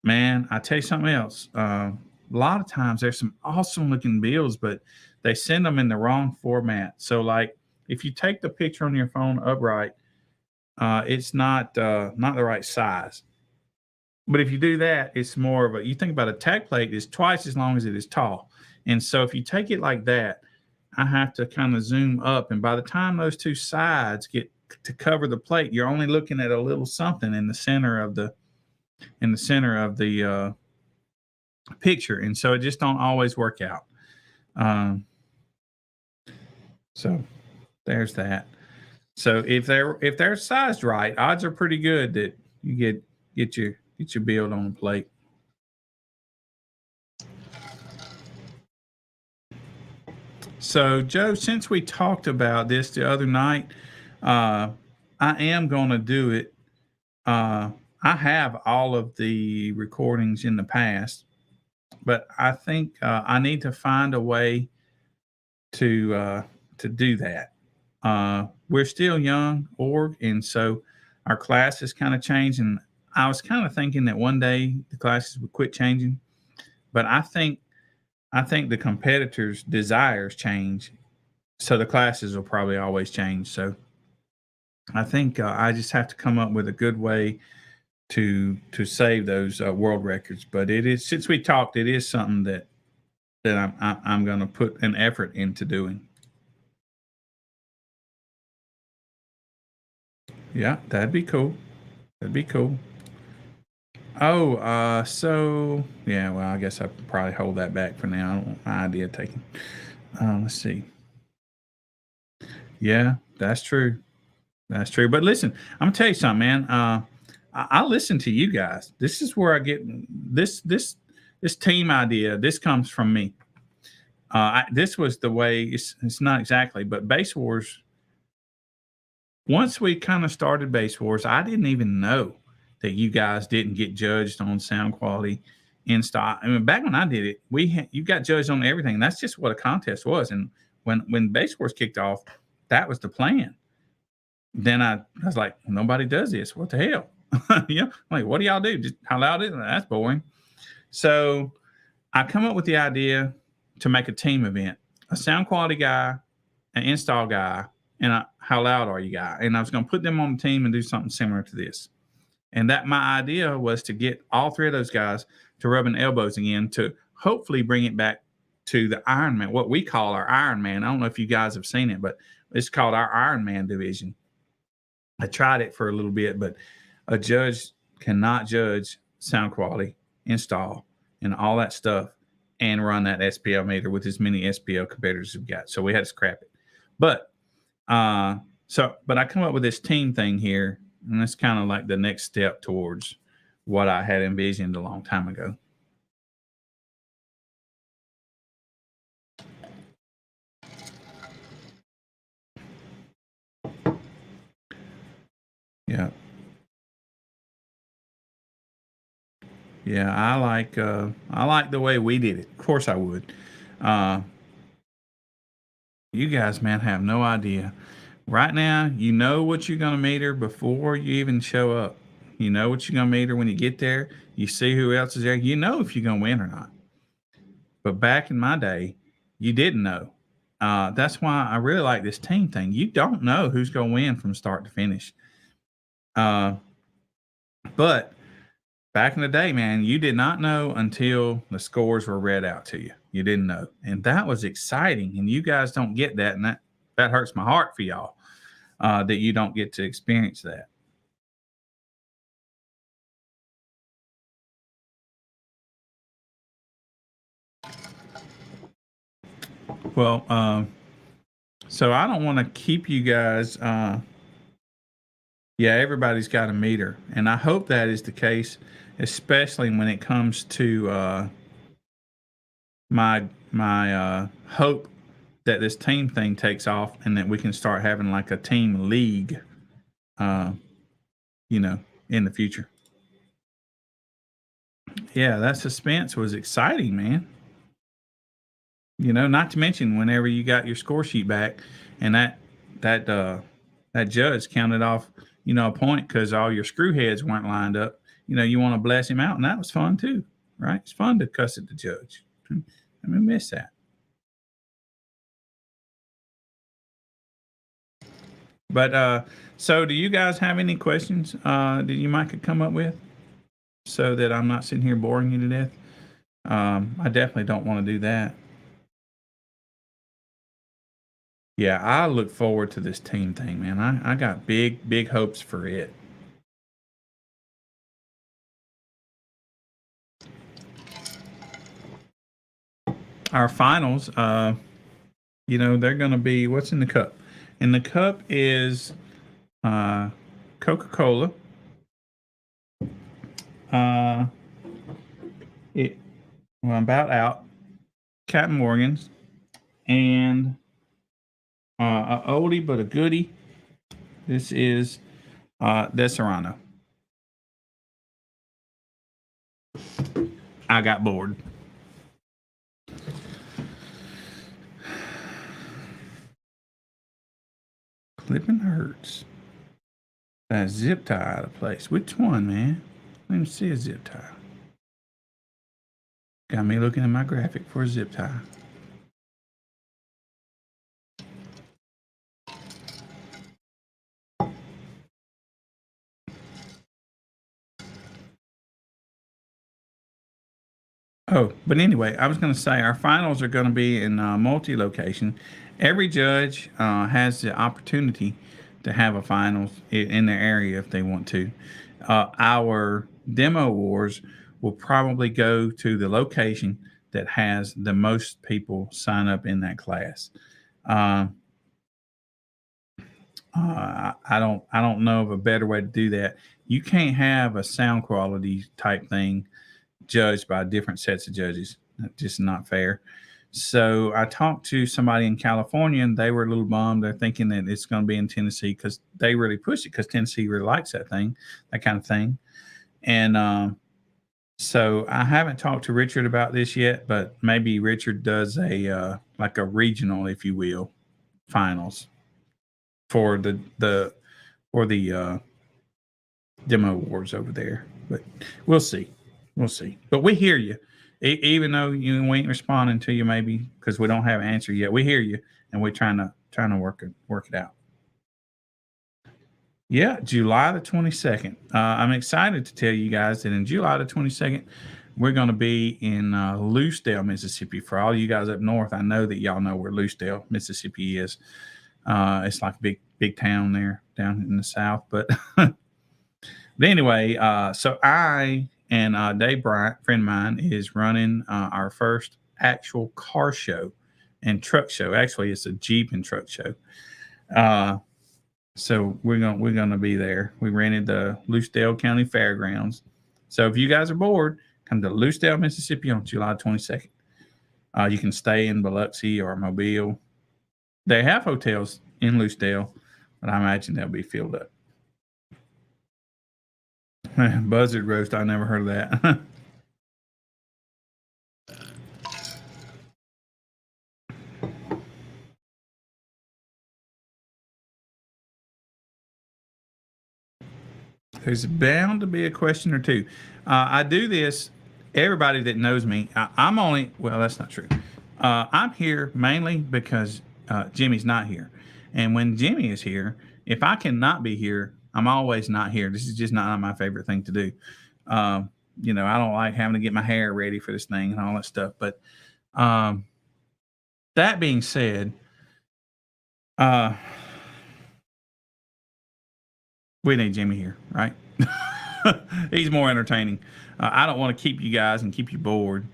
man, I tell you something else. A lot of times there's some awesome looking builds, but they send them in the wrong format. So like if you take the picture on your phone upright, it's not the right size. But if you do that, it's more of a, you think about a tag plate is twice as long as it is tall. And so if you take it like that, I have to kind of zoom up. And by the time those two sides get to cover the plate, you're only looking at a little something in the center of the picture. And so it just don't always work out. So there's that. So if they're sized right, odds are pretty good that you get Get your build on the plate. So, Joe, since we talked about this the other night, I am going to do it. I have all of the recordings in the past, but I think I need to find a way to do that. We're still young org, and so our class has kind of changed. And I was kind of thinking that one day the classes would quit changing, but I think the competitors' desires change, so the classes will probably always change. So I think I just have to come up with a good way to save those world records. But it is, since we talked, it is something that I'm going to put an effort into doing. Yeah, that'd be cool. That'd be cool. Oh, so yeah. Well, I guess I probably hold that back for now. I don't want my idea taken. Let's see. Yeah, that's true. That's true. But listen, I'm gonna tell you something, man. I listen to you guys. This is where I get this team idea. This comes from me. This was the way. It's not exactly, but Base Wars. Once we kind of started Base Wars, I didn't even know that you guys didn't get judged on sound quality in stock. I mean, back when I did it, you got judged on everything. That's just what a contest was. And when Base Wars kicked off, that was the plan. Then I was like, nobody does this. What the hell? I'm like, what do y'all do? Just how loud is it? That's boring. So I come up with the idea to make a team event, a sound quality guy, an install guy, and a how loud are you guy. And I was going to put them on the team and do something similar to this. And that my idea was to get all three of those guys to rubbing elbows again to hopefully bring it back to the Iron Man, what we call our Iron Man. I don't know if you guys have seen it, but it's called our Iron Man division. I tried it for a little bit, but a judge cannot judge sound quality, install, and all that stuff and run that SPL meter with as many SPL competitors as we've got. So we had to scrap it. But but I come up with this team thing here, and that's kind of like the next step towards what I had envisioned a long time ago. Yeah. Yeah, I like the way we did it. Of course I would. Uh you guys, man, have no idea. Right now, you know what you're gonna meter before you even show up. You know what you're gonna meter when you get there. You see who else is there. You know if you're gonna win or not. But back in my day, you didn't know. That's why I really like this team thing. You don't know who's gonna win from start to finish. Uh, but back in the day, man, you did not know until the scores were read out to you. You didn't know, and that was exciting. And you guys don't get that, and that hurts my heart for y'all that you don't get to experience that. Well, so I don't want to keep you guys. Yeah, everybody's got a meter, and I hope that is the case, especially when it comes to my hope that this team thing takes off and that we can start having like a team league, uh, in the future. Yeah, that suspense was exciting, man. Not to mention whenever you got your score sheet back and that judge counted off, a point because all your screw heads weren't lined up. You want to bless him out, and that was fun too, right? It's fun to cuss at the judge. I mean, miss that. But so do you guys have any questions that you might could come up with so that I'm not sitting here boring you to death? I definitely don't want to do that. Yeah, I look forward to this team thing, man. I got big, big hopes for it. Our finals, they're going to be what's in the cup? And the cup is Coca Cola, Uh, I'm about out. Captain Morgan's and a oldie but a goodie. This is Desirano. I got bored. Clipping hurts. That zip tie out of place. Which one, man? Let me see a zip tie. Got me looking at my graphic for a zip tie. Oh, but anyway, I was going to say our finals are going to be in multi-location. Every judge has the opportunity to have a finals in their area if they want to. Our demo wars will probably go to the location that has the most people sign up in that class. I don't know of a better way to do that. You can't have a sound quality type thing judged by different sets of judges. That's just not fair. So I talked to somebody in California, and they were a little bummed. They're thinking that it's going to be in Tennessee because they really push it because Tennessee really likes that kind of thing. And so I haven't talked to Richard about this yet, but maybe Richard does a like a regional, if you will, finals for the demo wars over there. But we'll see. We'll see. But we hear you. Even though we ain't responding to you, maybe because we don't have an answer yet. We hear you, and we're trying to work it out. Yeah, July the 22nd. I'm excited to tell you guys that in July the 22nd, we're going to be in Lucedale, Mississippi. For all you guys up north, I know that y'all know where Lucedale, Mississippi is. It's like a big town there down in the south. But anyway, so I and Dave Bryant, friend of mine, is running our first actual car show and truck show. Actually, it's a Jeep and truck show. So we're gonna be there. We rented the Lucedale County Fairgrounds. So if you guys are bored, come to Lucedale, Mississippi on July 22nd. You can stay in Biloxi or Mobile. They have hotels in Lucedale, but I imagine they'll be filled up. Buzzard roast, I never heard of that. There's bound to be a question or two. I do this. Everybody that knows me, I'm only, well, that's not true. I'm here mainly because Jimmy's not here. And when Jimmy is here, if I cannot be here, I'm always not here. This is just not my favorite thing to do. I don't like having to get my hair ready for this thing and all that stuff. But that being said, we need Jimmy here, right? He's more entertaining. I don't want to keep you guys and keep you bored.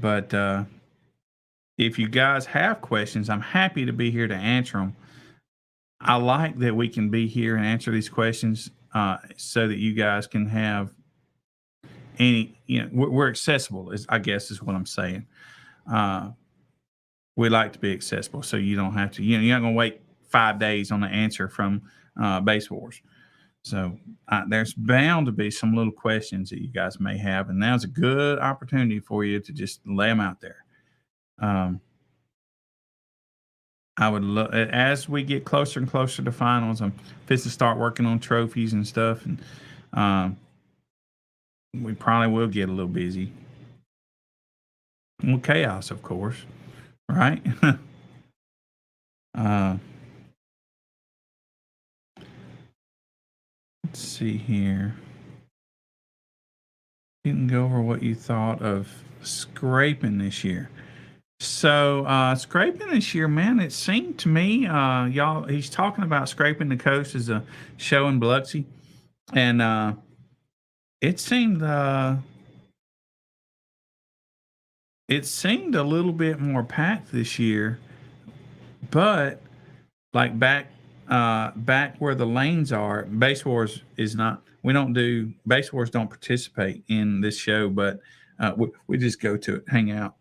But if you guys have questions, I'm happy to be here to answer them. I like that we can be here and answer these questions so that you guys can have we're accessible, I guess is what I'm saying. We like to be accessible so you don't have to, you're not going to wait 5 days on the answer from Base Wars. So there's bound to be some little questions that you guys may have, and now's a good opportunity for you to just lay them out there. I would love, as we get closer and closer to finals, I'm fit to start working on trophies and stuff, and we probably will get a little busy. Well, chaos, of course, right? Let's see here. You can go over what you thought of scraping this year. So scraping this year, man, it seemed to me, y'all, he's talking about Scraping the Coast as a show in Biloxi. And it seemed a little bit more packed this year, but like back where the lanes are, Base Wars is not, don't do Base Wars. Don't participate in this show, but we just go to it, hang out.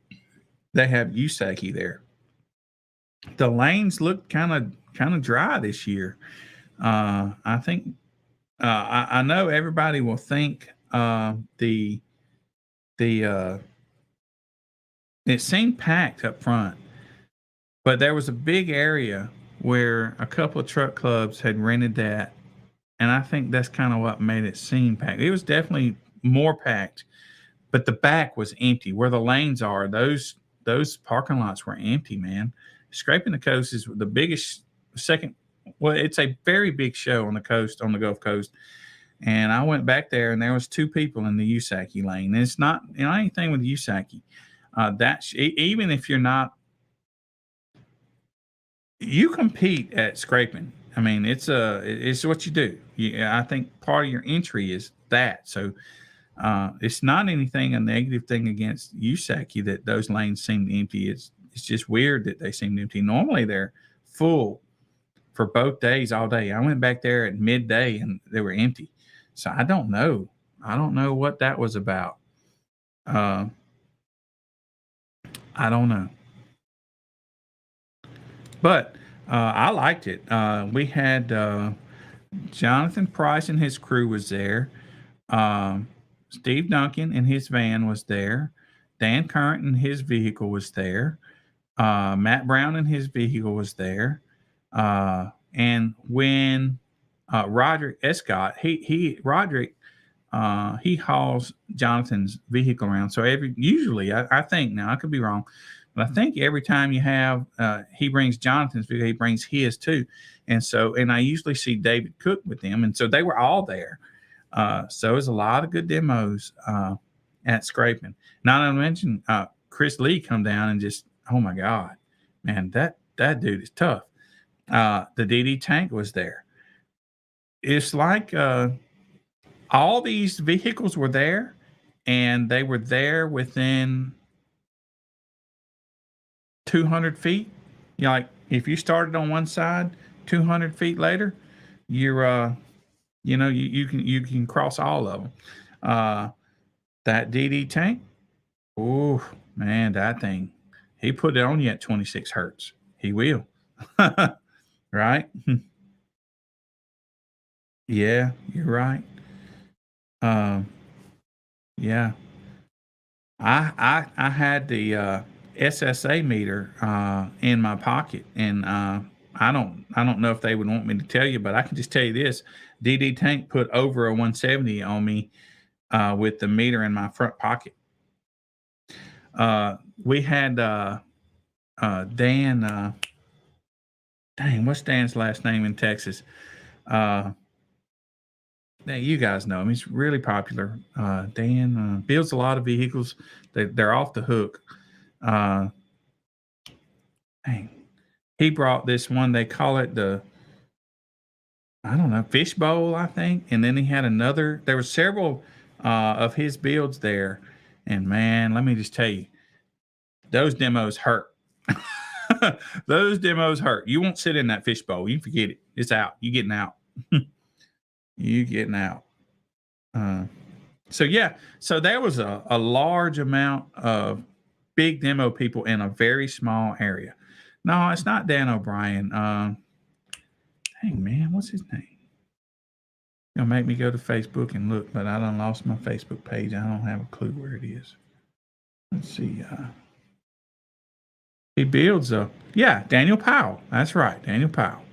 They have Usagi there. The lanes look kind of dry this year. I think I know everybody will think the it seemed packed up front, but there was a big area where a couple of truck clubs had rented that, and I think that's kind of what made it seem packed. It was definitely more packed, but the back was empty. Where the lanes are, those parking lots were empty, man. Scraping the Coast is the biggest second. Well, it's a very big show on the coast, on the Gulf Coast. And I went back there, and there was 2 people in the Usagi lane. And it's not, anything with Usagi. Even if you're not, you compete at scraping. I mean, it's what you do. I think part of your entry is that. So it's not anything a negative thing against Usagi that those lanes seem empty. It's just weird that they seem empty. Normally they're full for both days, all day. I went back there at midday and they were empty. So I don't know. I don't know what that was about. I don't know. But I liked it. We had Jonathan Price and his crew was there. Steve Duncan and his van was there. Dan Current and his vehicle was there. Matt Brown and his vehicle was there. And when Roderick Escott, Roderick hauls Jonathan's vehicle around. So usually I think, now I could be wrong, but I think every time you have he brings Jonathan's vehicle, he brings his too. And I usually see David Cook with them, and so they were all there. So it was a lot of good demos at scraping. Not to mention Chris Lee come down and just, oh my God, man, that dude is tough. The DD Tank was there. It's like all these vehicles were there, and they were there within 200 feet. Like if you started on one side, 200 feet later, you're you can cross all of them. That DD Tank, oh man, that thing, he put it on you at 26 hertz. He will. Right? Yeah, you're right. Yeah. I had the SSA meter in my pocket, and I don't know if they would want me to tell you, but I can just tell you this: DD Tank put over a 170 on me with the meter in my front pocket. We had Dan. Dang, what's Dan's last name in Texas? You guys know him. He's really popular. Dan builds a lot of vehicles. They're off the hook. Dang. He brought this one. They call it the, I don't know, fishbowl, I think. And then he had another. There were several of his builds there. And man, let me just tell you, those demos hurt. Those demos hurt. You won't sit in that fishbowl. You forget it. It's out. You getting out. You getting out. So there was a large amount of big demo people in a very small area. No, it's not Dan O'Brien. Dang man, what's his name? You'll make me go to Facebook and look, but I done lost my Facebook page. I don't have a clue where it is. Let's see. He builds Daniel Powell. That's right, Daniel Powell.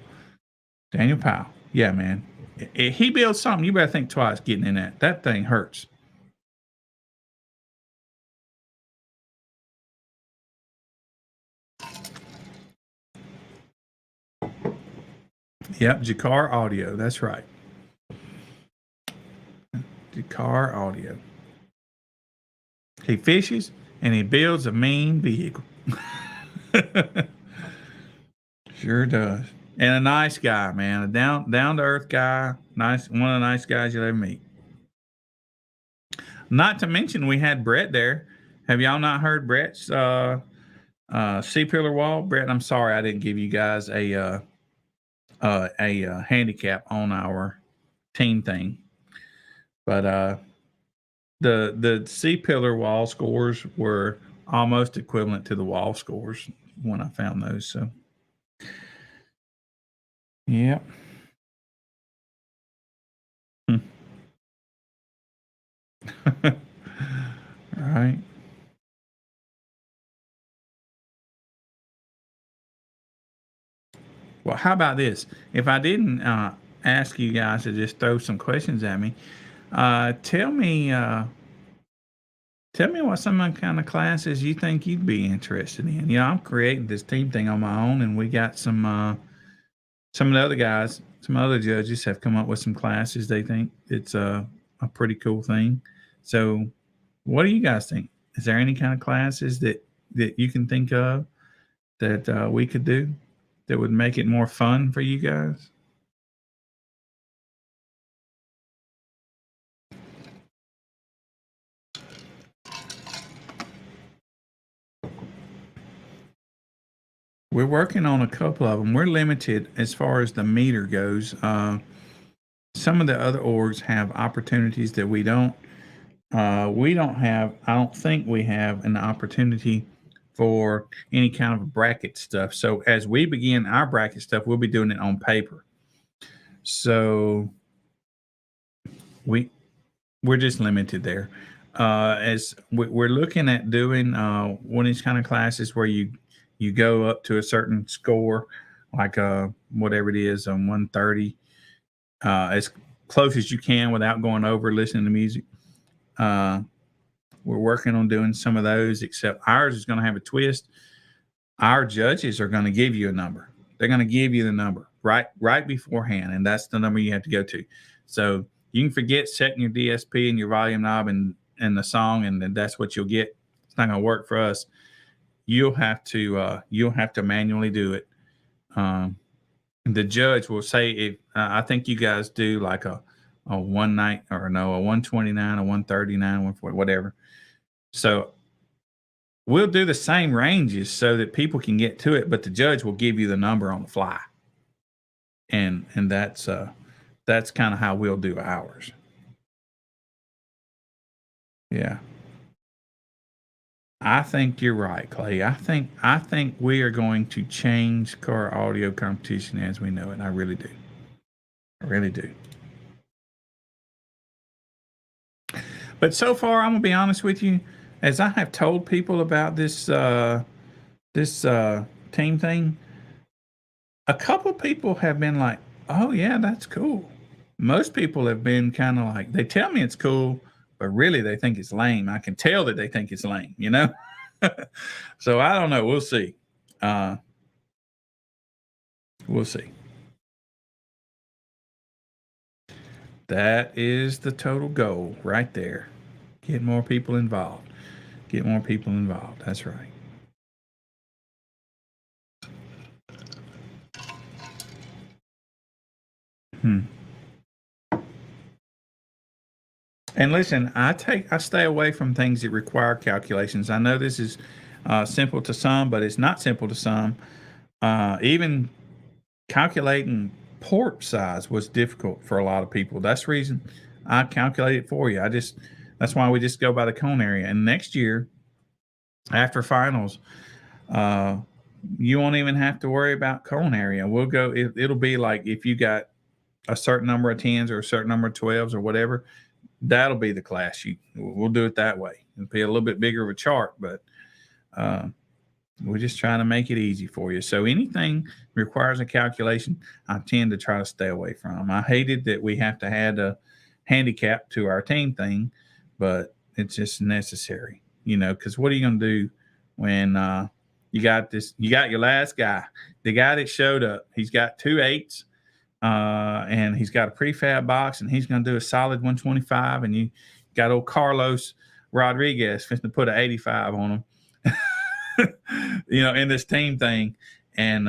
Daniel Powell. Yeah, man. If he builds something, you better think twice getting in that. That thing hurts. Yep, Jakar Audio. That's right. Jakar Audio. He fishes and he builds a mean vehicle. Sure does. And a nice guy, man. A down to earth guy. Nice, one of the nice guys you'll ever meet. Not to mention, we had Brett there. Have y'all not heard Brett's C-pillar wall? Brett, I'm sorry I didn't give you guys a handicap on our team thing. But the C pillar wall scores were almost equivalent to the wall scores when I found those. So yeah. Hmm. Right. Well, how about this? If I didn't ask you guys to just throw some questions at me, tell me tell me what some of the kind of classes you think you'd be interested in. You know, I'm creating this team thing on my own, and we got some of the other guys, some other judges have come up with some classes they think it's a pretty cool thing. So, what do you guys think? Is there any kind of classes that you can think of that we could do that would make it more fun for you guys? We're working on a couple of them. We're limited as far as the meter goes. Some of the other orgs have opportunities that we don't. We don't have. I don't think we have an opportunity for any kind of bracket stuff. So as we begin our bracket stuff, we'll be doing it on paper. So we we're just limited there. As we're looking at doing one of these kind of classes where you go up to a certain score, like whatever it is on 130, as close as you can without going over listening to music. Uh, we're working on doing some of those, except ours is going to have a twist. Our judges are going to give you a number. They're going to give you the number right beforehand, and that's the number you have to go to. So you can forget setting your DSP and your volume knob and the song, and then that's what you'll get. It's not going to work for us. You'll have to manually do it. Um, the judge will say if I think you guys do like a one night or no a 129, a 139, 140, whatever. So we'll do the same ranges so that people can get to it, but the judge will give you the number on the fly, and that's kind of how we'll do ours. Yeah, I think you're right, Clay. I think we are going to change car audio competition as we know it. I really do. I really do. But so far, I'm gonna be honest with you. As I have told people about this team thing, a couple people have been like, "Oh yeah, that's cool." Most people have been kind of like they tell me it's cool, but really they think it's lame. I can tell that they think it's lame, you know. So I don't know. We'll see. Uh, we'll see. That is the total goal right there. Get more people involved. Get more people involved. That's right. Hmm. And listen, I stay away from things that require calculations. I know this is simple to some, but it's not simple to some. Even calculating port size was difficult for a lot of people. That's the reason I calculate it for you. That's why we just go by the cone area. And next year, after finals, uh, you won't even have to worry about cone area. We'll go. It'll be like if you got a certain number of tens or a certain number of 12s or whatever, that'll be the class. We'll do it that way. It'll be a little bit bigger of a chart, but uh, we're just trying to make it easy for you. So anything requires a calculation, I tend to try to stay away from. I hated that we have to add a handicap to our team thing, but it's just necessary, because what are you going to do when you got this? You got your last guy, the guy that showed up. He's got 2 8s, and he's got a prefab box, and he's going to do a solid 125. And you got old Carlos Rodriguez to put an 85 on him. In this team thing, and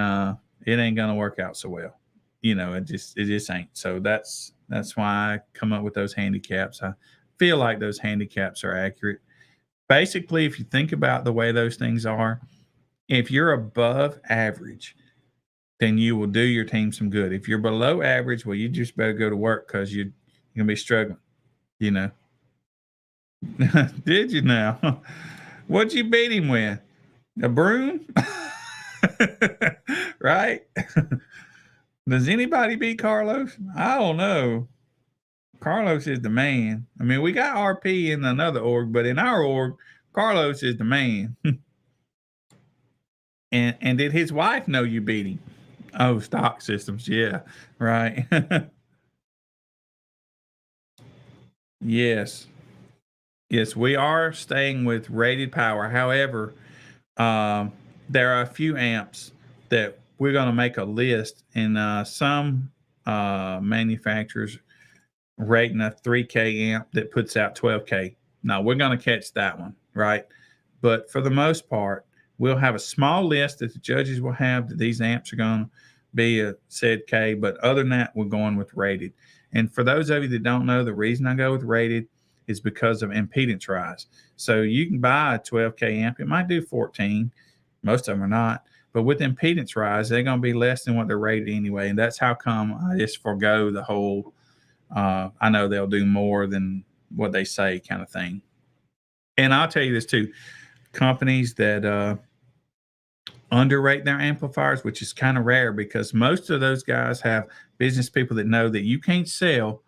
it ain't gonna work out so well. It just ain't. So that's why I come up with those handicaps. I feel like those handicaps are accurate. Basically, if you think about the way those things are, if you're above average, then you will do your team some good. If you're below average, well, you just better go to work because you're gonna be struggling. you know. Did you now? What'd you beat him with? A broom? Right? Does anybody beat Carlos? I don't know. Carlos is the man. I mean, we got RP in another org, but in our org, Carlos is the man. And did his wife know you beat him? Oh, stock systems. Yeah. Right. Yes. Yes, we are staying with rated power. However, um, there are a few amps that we're going to make a list, and some manufacturers rating a 3K amp that puts out 12K. Now, we're going to catch that one, right? But for the most part, we'll have a small list that the judges will have that these amps are going to be a said K. But other than that, we're going with rated. And for those of you that don't know, the reason I go with rated is because of impedance rise. So you can buy a 12K amp, it might do 14. Most of them are not. But with impedance rise, they're going to be less than what they're rated anyway. And that's how come I just forego the whole I know they'll do more than what they say kind of thing. And I'll tell you this too, companies that underrate their amplifiers, which is kind of rare because most of those guys have business people that know that you can't sell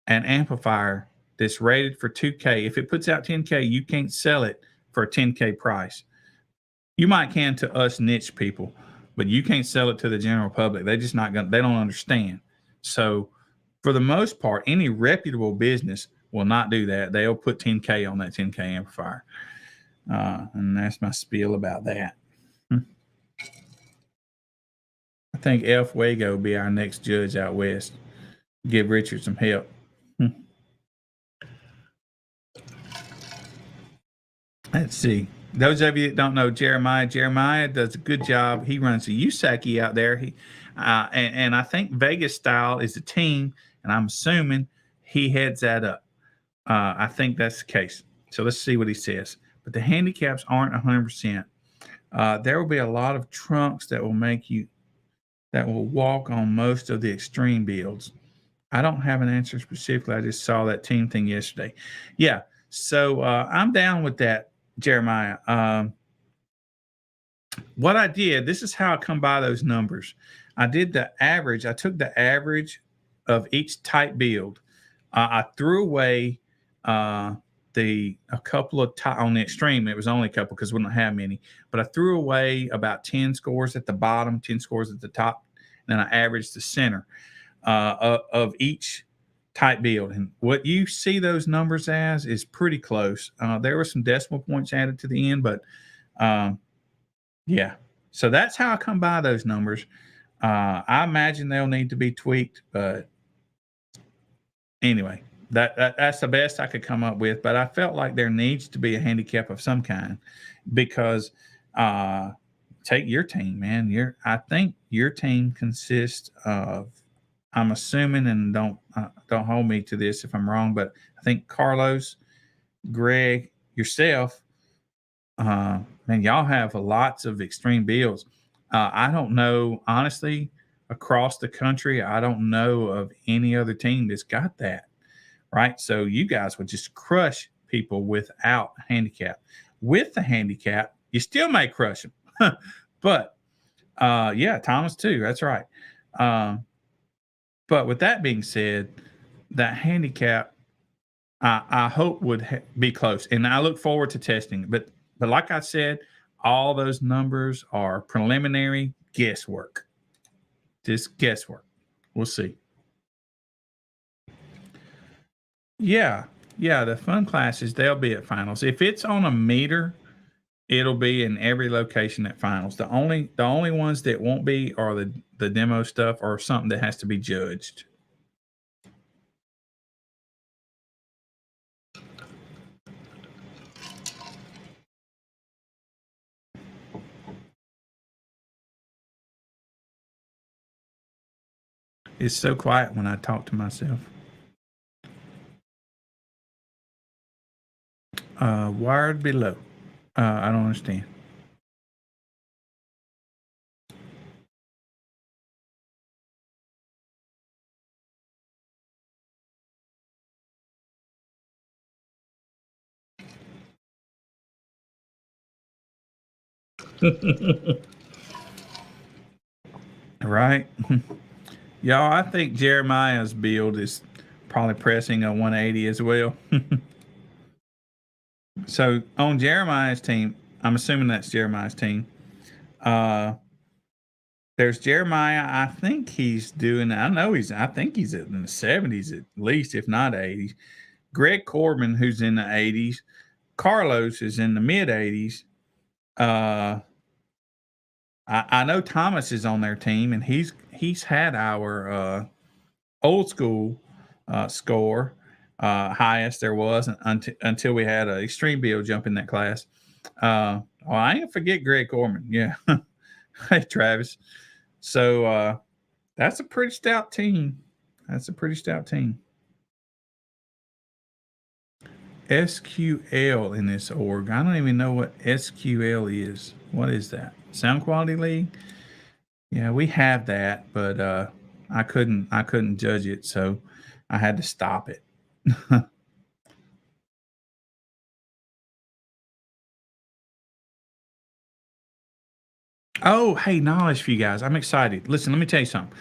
an amplifier that's rated for 2K. If it puts out 10K, you can't sell it for a 10K price. You might can to us niche people, but you can't sell it to the general public. They just not gonna, they don't understand. So for the most part, any reputable business will not do that. They'll put 10K on that 10K amplifier. And that's my spiel about that. I think El Fuego will be our next judge out west. Give Richard some help. Let's see. Those of you that don't know Jeremiah does a good job. He runs the USACI out there. And I think Vegas Style is a team, and I'm assuming he heads that up. I think that's the case. So let's see what he says. But the handicaps aren't 100%. There will be a lot of trunks that will walk on most of the extreme builds. I don't have an answer specifically. I just saw that team thing yesterday. Yeah. So I'm down with that, Jeremiah. What I did, this is how I come by those numbers. I did the average. I took the average of each type build. I threw away a couple of on the extreme. It was only a couple because we don't have many. But I threw away about 10 scores at the bottom, 10 scores at the top, and then I averaged the center of each type build. And what you see those numbers as is pretty close. There were some decimal points added to the end, but yeah. So that's how I come by those numbers. I imagine they'll need to be tweaked, but anyway, that's the best I could come up with. But I felt like there needs to be a handicap of some kind because take your team, man. I think your team consists of. I'm assuming, and don't hold me to this if I'm wrong, but I think Carlos, Greg, yourself, man, y'all have lots of extreme builds. I don't know, honestly, across the country, I don't know of any other team that's got that, right? So you guys would just crush people without handicap. With the handicap, you still may crush them. But yeah, Thomas too. That's right. But with that being said, that handicap, I hope would be close, and I look forward to testing. But like I said, all those numbers are preliminary guesswork. Just guesswork. We'll see. Yeah, yeah. The fun classes they'll be at finals. If it's on a meter, it'll be in every location at finals. The only ones that won't be are the demo stuff or something that has to be judged. It's so quiet when I talk to myself. Wired below. I don't understand. Right? Y'all, I think Jeremiah's build is probably pressing a 180 as well. So on Jeremiah's team, I'm assuming that's Jeremiah's team. Uh, there's Jeremiah. I think he's doing. I think he's in the 70s at least, if not 80s. Greg Corbin, who's in the 80s. Carlos is in the mid 80s. I know Thomas is on their team, and he's had our old school score highest there was until we had an extreme build jump in that class. I ain't forget Greg Corman. Yeah. Hey, Travis. So that's a pretty stout team. SQL in this org. I don't even know what SQL is. What is that? Sound Quality League? Yeah, we have that, but I couldn't judge it, so I had to stop it. Oh, hey, knowledge for you guys. I'm excited. Listen, let me tell you something.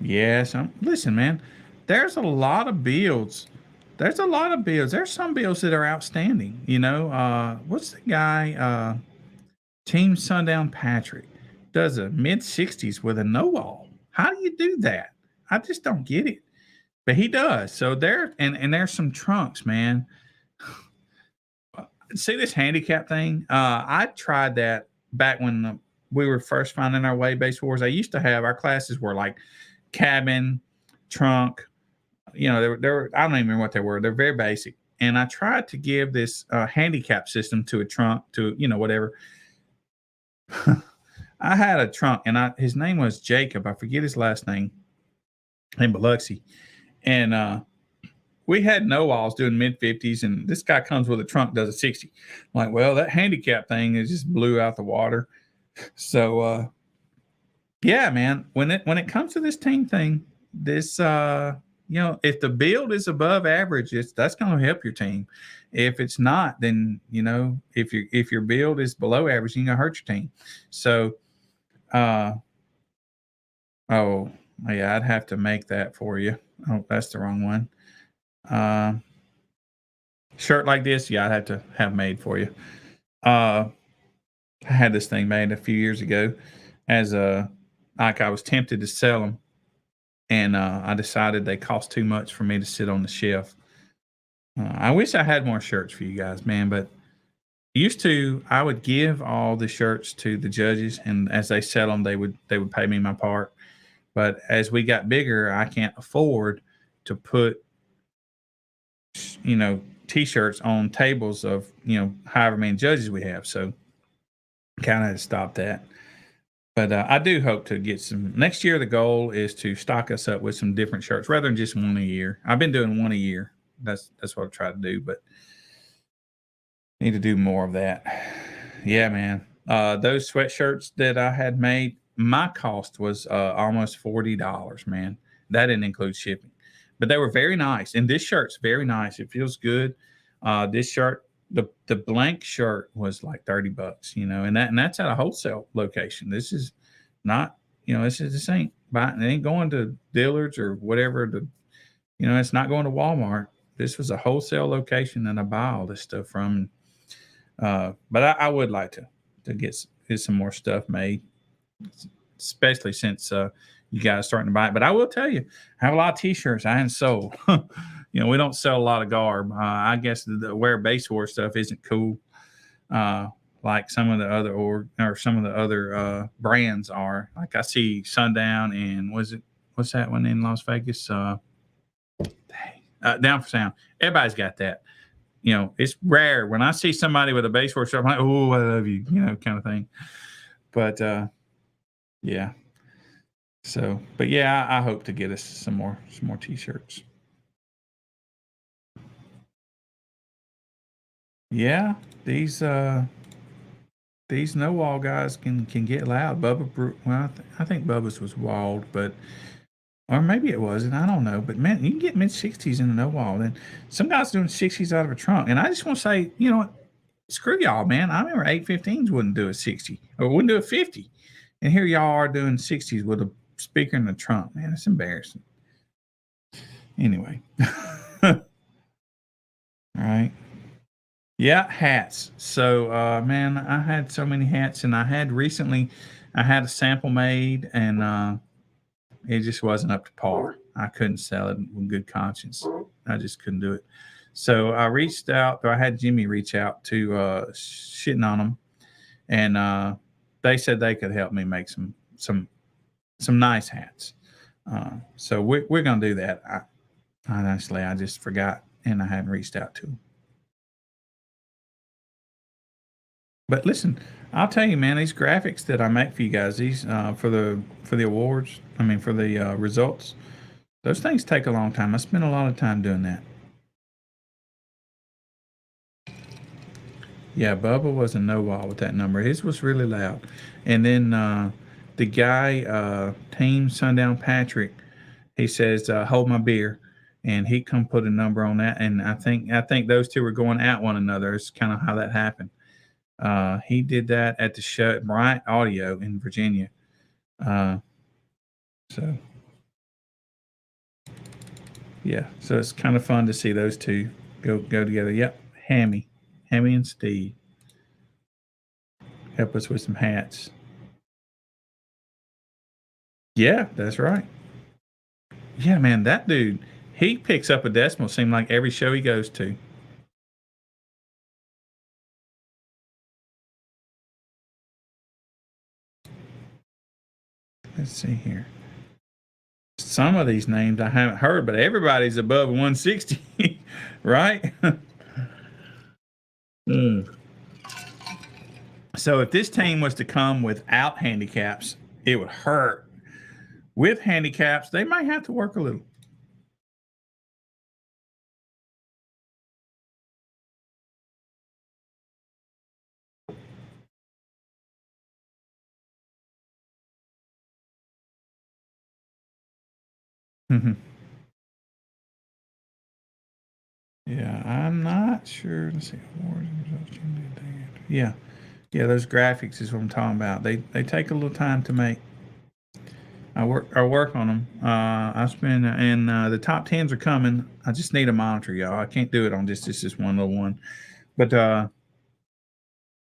Yes, listen, man. There's a lot of builds. There's some builds that are outstanding. What's the guy? Team Sundown Patrick does a mid 60s with a no wall. How do you do that? I just don't get it. But he does. So there's some trunks, man. See this handicap thing? I tried that back when we were first finding our way base wars. I used to have our classes were like cabin, trunk. They were I don't even remember what they were. They're very basic. And I tried to give this handicap system to a trunk to whatever. I had a trunk, and his name was Jacob. I forget his last name, in Biloxi, and we had no walls doing mid 50s, and this guy comes with a trunk, does a 60. I'm like, well, that handicap thing is just blew out the water. So, yeah, man, when it comes to this team thing, this, if the build is above average, that's going to help your team. If it's not, then, if your build is below average, you're going to hurt your team. So, oh, yeah, I'd have to make that for you. Oh, that's the wrong one. Shirt like this, yeah, I'd have to have made for you. I had this thing made a few years ago I was tempted to sell them, and I decided they cost too much for me to sit on the shelf. I wish I had more shirts for you guys, man, but I would give all the shirts to the judges, and as they sell them, they would pay me my part. But as we got bigger, I can't afford to put t-shirts on tables of however many judges we have, so kind of had to stop that. But I do hope to get some next year. The goal is to stock us up with some different shirts rather than just one a year. I've been doing one a year. That's what I try to do, but need to do more of that. Yeah, man. Those sweatshirts that I had made, my cost was almost $40, man. That didn't include shipping, but they were very nice. And this shirt's very nice. It feels good. This shirt, the blank shirt was like $30, and that's at a wholesale location. This is not, this ain't buying, it ain't going to Dillard's or whatever. It's not going to Walmart. This was a wholesale location that I buy all this stuff from. But I would like to get some more stuff made, especially since you guys starting to buy it. But I will tell you, I have a lot of t-shirts I haven't sold. We don't sell a lot of garb. I guess the wear base war stuff isn't cool, like some of the other brands are. Like I see Sundown and what's that one in Las Vegas? Down for Sound. Everybody's got that. It's rare when I see somebody with a base war shirt. I'm like, oh, I love you, kind of thing. But yeah. So, but yeah, I hope to get us some more t-shirts. Yeah, these no wall guys can get loud. I think Bubba's was walled, but or maybe it wasn't. I don't know. But man, you can get mid 60s in a no wall. Then some guys doing 60s out of a trunk. And I just want to say, you know what? screw y'all, man. I remember 815s wouldn't do a 60 or wouldn't do a 50. And here y'all are doing 60s with a speaker in the trunk, man. It's embarrassing. Anyway. All right. Yeah, hats. So, man, I had so many hats, and I had a sample made, and it just wasn't up to par. I couldn't sell it with good conscience. I just couldn't do it. So I reached out, or I had Jimmy reach out to Shitting on them, and they said they could help me make some nice hats. So we're gonna do that. Honestly, I just forgot, and I hadn't reached out to them. But listen, I'll tell you, man, these graphics that I make for you guys, these for the awards, I mean for the results, those things take a long time. I spend a lot of time doing that. Yeah, Bubba was a no wall with that number. His was really loud. And then the guy, Team Sundown Patrick, he says, "Hold my beer," and he come put a number on that. And I think those two were going at one another. It's kind of how that happened. He did that at the show at Bryant Audio in Virginia. So yeah, so it's kind of fun to see those two go together. Yep, Hammy and Steve help us with some hats. Yeah, that's right. Yeah, man, that dude, he picks up a decimal. Seem like every show he goes to. Let's see here. Some of these names I haven't heard, but everybody's above 160, right? So if this team was to come without handicaps, it would hurt. With handicaps, they might have to work a little. Mm-hmm. Yeah, I'm not sure. Let's see. Yeah, yeah. Those graphics is what I'm talking about. They take a little time to make. I work on them. I spend and the top tens are coming. I just need a monitor, y'all. I can't do it on just this one little one. But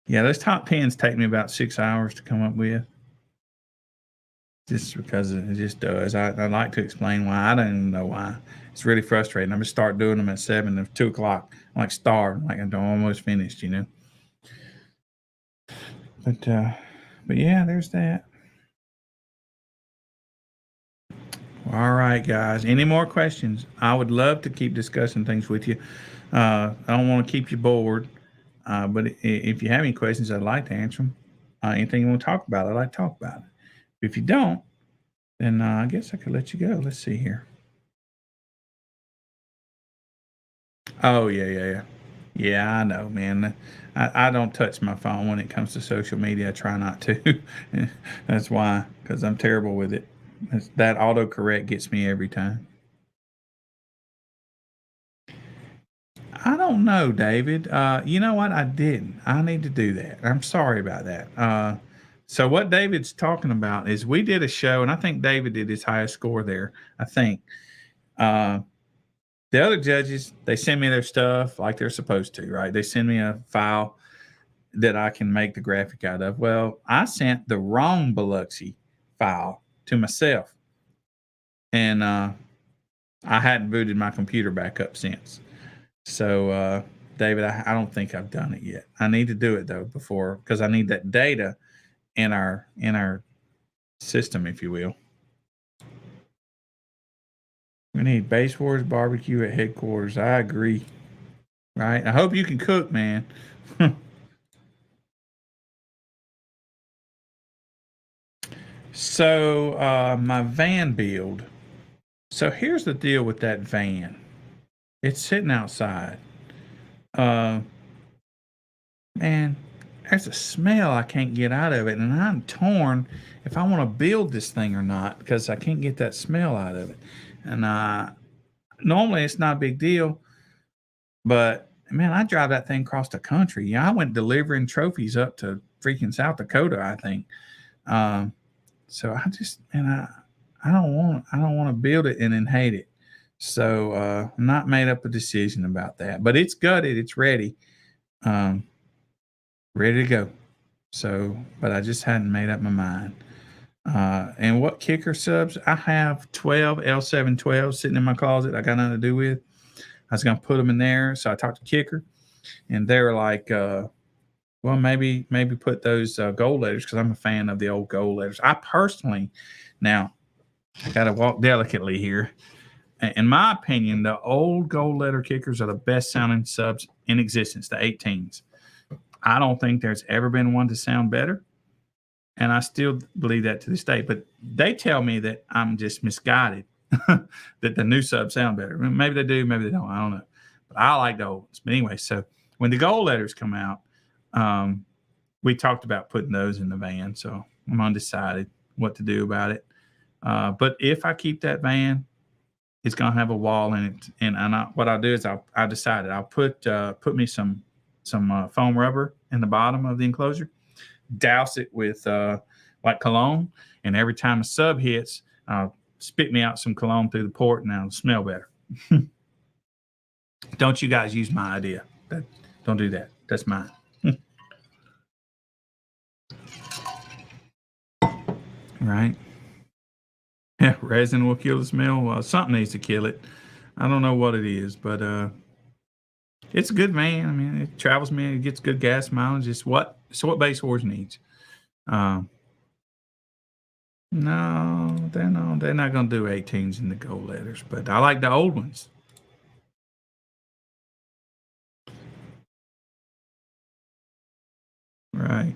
yeah, those top tens take me about 6 hours to come up with. Just because it just does. I like to explain why. I don't even know why. It's really frustrating. I'm gonna start doing them at 7 or 2 o'clock. I'm like starved, like I'm almost finished, you know. But yeah, there's that. All right, guys. Any more questions? I would love to keep discussing things with you. I don't want to keep you bored, but if you have any questions, I'd like to answer them. Anything you want to talk about, I'd like to talk about it. If you don't, then I guess I could let you go. Let's see here. Oh yeah. Yeah, I know, man. I don't touch my phone when it comes to social media. I try not to. That's why, because I'm terrible with it. That autocorrect gets me every time. I don't know, David. You know what? I didn't. I need to do that. I'm sorry about that. So what David's talking about is we did a show, and I think David did his highest score there. I think. The other judges, they send me their stuff like they're supposed to, right? They send me a file that I can make the graphic out of. Well, I sent the wrong Biloxi file to myself, and I hadn't booted my computer back up since. So, David, I don't think I've done it yet. I need to do it though before, because I need that data in our system, if you will. We need Base Wars barbecue at headquarters. I agree. Right? I hope you can cook, man. So, my van build. So here's the deal with that van. It's sitting outside. Man, there's a smell I can't get out of it, and I'm torn if I want to build this thing or not because I can't get that smell out of it. And normally it's not a big deal, but man, I drive that thing across the country. Yeah, I went delivering trophies up to freaking South Dakota, I think. So I just, man, I don't want to build it and then hate it. So I'm not made up a decision about that, but it's gutted, it's ready, um, ready to go. So, but I just hadn't made up my mind. And what kicker subs? I have 12 L712 sitting in my closet. I got nothing to do with. I was gonna put them in there, so I talked to Kicker, and they were like, "Well, maybe put those gold letters because I'm a fan of the old gold letters." I personally, now I got to walk delicately here. In my opinion, the old gold letter kickers are the best sounding subs in existence, the 18s. I don't think there's ever been one to sound better. And I still believe that to this day. But they tell me that I'm just misguided, that the new subs sound better. Maybe they do, maybe they don't. I don't know. But I like the old ones. But anyway, so when the gold letters come out, we talked about putting those in the van. So I'm undecided what to do about it. But if I keep that van, it's gonna have a wall in it. And what I'll do is I decided I'll put me some foam rubber in the bottom of the enclosure, douse it with like cologne, and every time a sub hits, spit me out some cologne through the port, and it'll smell better. Don't you guys use my idea? Don't do that. That's mine. Right? Yeah, resin will kill the smell. Well, something needs to kill it. I don't know what it is, but it's a good van. I mean, it travels me. It gets good gas mileage. It's what Base Wars needs. No, they're not going to do 18s in the gold letters, but I like the old ones. Right.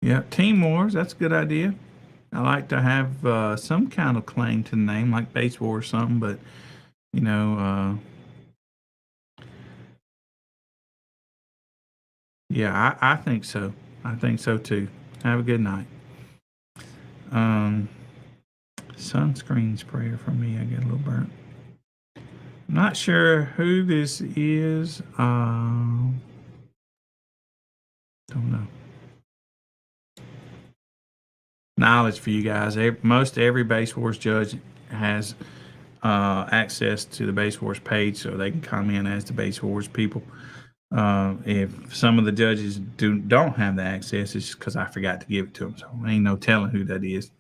Yeah, Team Wars, that's a good idea. I like to have some kind of claim to the name, like Base War or something, but, you know, yeah, I think so. I think so too. Have a good night. Sunscreen sprayer for me. I get a little burnt. Not sure who this is. Don't know. Knowledge for you guys. Most every Base Wars judge has access to the Base Wars page, so they can come in as the Base Wars people. If some of the judges don't have the access, it's because I forgot to give it to them. So ain't no telling who that is.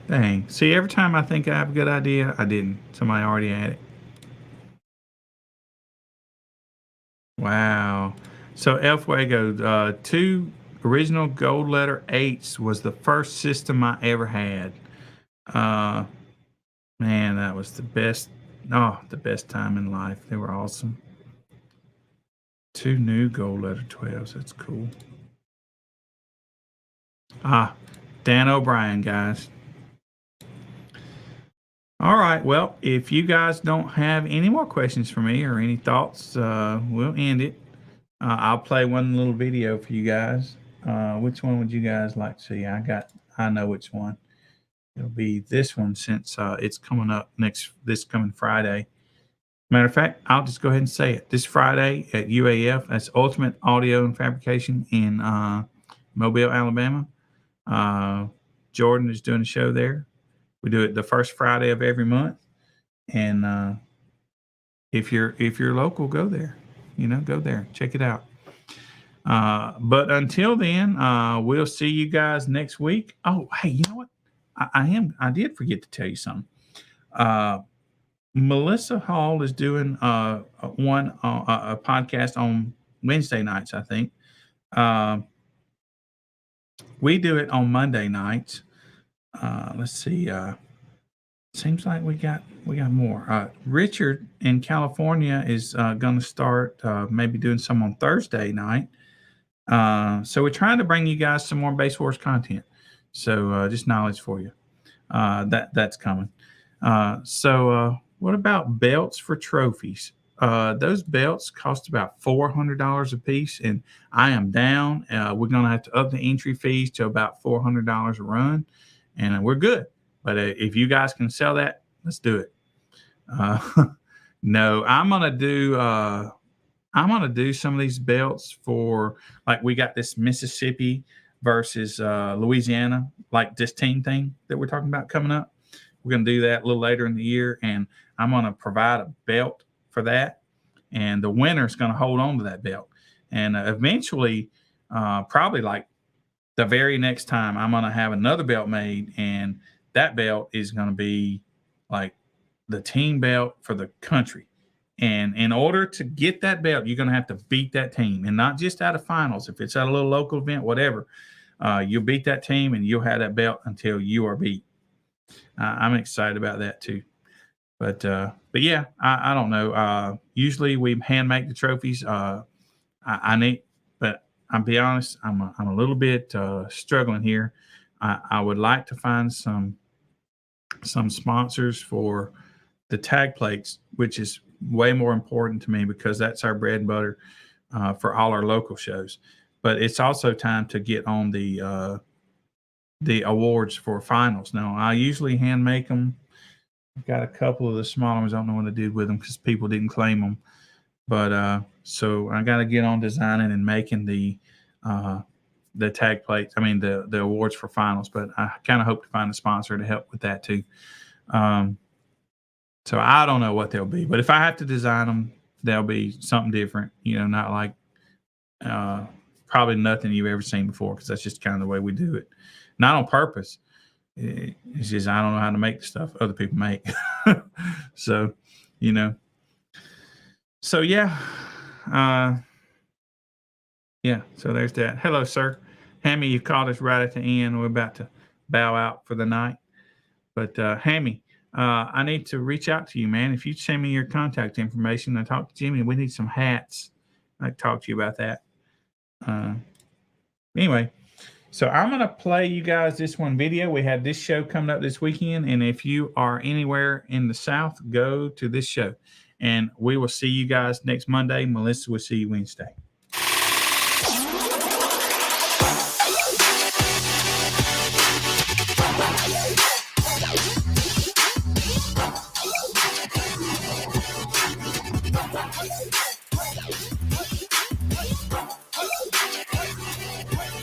Dang. See, every time I think I have a good idea, I didn't. Somebody already had it. Wow. So El Fuego, 2 original gold letter 8s was the first system I ever had. Man, that was the best. Oh, the best time in life. They were awesome. 2 new gold letter 12s. That's cool. Dan O'Brien, guys. All right. Well, if you guys don't have any more questions for me or any thoughts, we'll end it. I'll play one little video for you guys. Which one would you guys like to see? I know which one. It'll be this one since it's coming up this coming Friday. Matter of fact, I'll just go ahead and say it. This Friday at UAF, that's Ultimate Audio and Fabrication in Mobile, Alabama. Jordan is doing a show there. We do it the first Friday of every month, and if you're local, go there. Go there, check it out. But until then, we'll see you guys next week. Oh, hey, you know what? I did forget to tell you something. Melissa Hall is doing a podcast on Wednesday nights, I think. We do it on Monday nights. Let's see. Seems like we got more. Richard in California is going to start maybe doing some on Thursday night. So we're trying to bring you guys some more Base Wars content. So just knowledge for you. That's coming. So what about belts for trophies? Those belts cost about $400 a piece, and I am down. We're going to have to up the entry fees to about $400 a run, and we're good. But if you guys can sell that Let's do it. No, I'm gonna do some of these belts for, like, we got this Mississippi versus Louisiana, like this team thing that we're talking about coming up. We're gonna do that a little later in the year, and I'm gonna provide a belt for that, and the winner's gonna hold on to that belt, and eventually, probably like the very next time, I'm gonna have another belt made, and that belt is gonna be like the team belt for the country. And in order to get that belt, you're going to have to beat that team, and not just out of finals. If it's at a little local event, whatever, you'll beat that team and you'll have that belt until you are beat. I'm excited about that too. But yeah, I don't know. Usually we hand make the trophies. I need, but I'll be honest, I'm a little bit struggling here. I would like to find some sponsors for the tag plates, which is way more important to me because that's our bread and butter for all our local shows. But it's also time to get on the awards for finals. Now, I usually hand make them. I've got a couple of the smaller ones. I don't know what to do with them because people didn't claim them. But so I got to get on designing and making the tag plates. I mean the awards for finals. But I kind of hope to find a sponsor to help with that too. So I don't know what they'll be, but if I have to design them, they'll be something different. Not like probably nothing you've ever seen before, because that's just kind of the way we do it. Not on purpose. It's just I don't know how to make the stuff other people make. So, So yeah, yeah. So there's that. Hello, sir. Hammy, you called us right at the end. We're about to bow out for the night, but Hammy. I need to reach out to you, man. If you send me your contact information and talk to Jimmy, we need some hats. I'd talk to you about that. Anyway, so I'm going to play you guys this one video. We had this show coming up this weekend, and if you are anywhere in the South, go to this show. And we will see you guys next Monday. Melissa will see you Wednesday.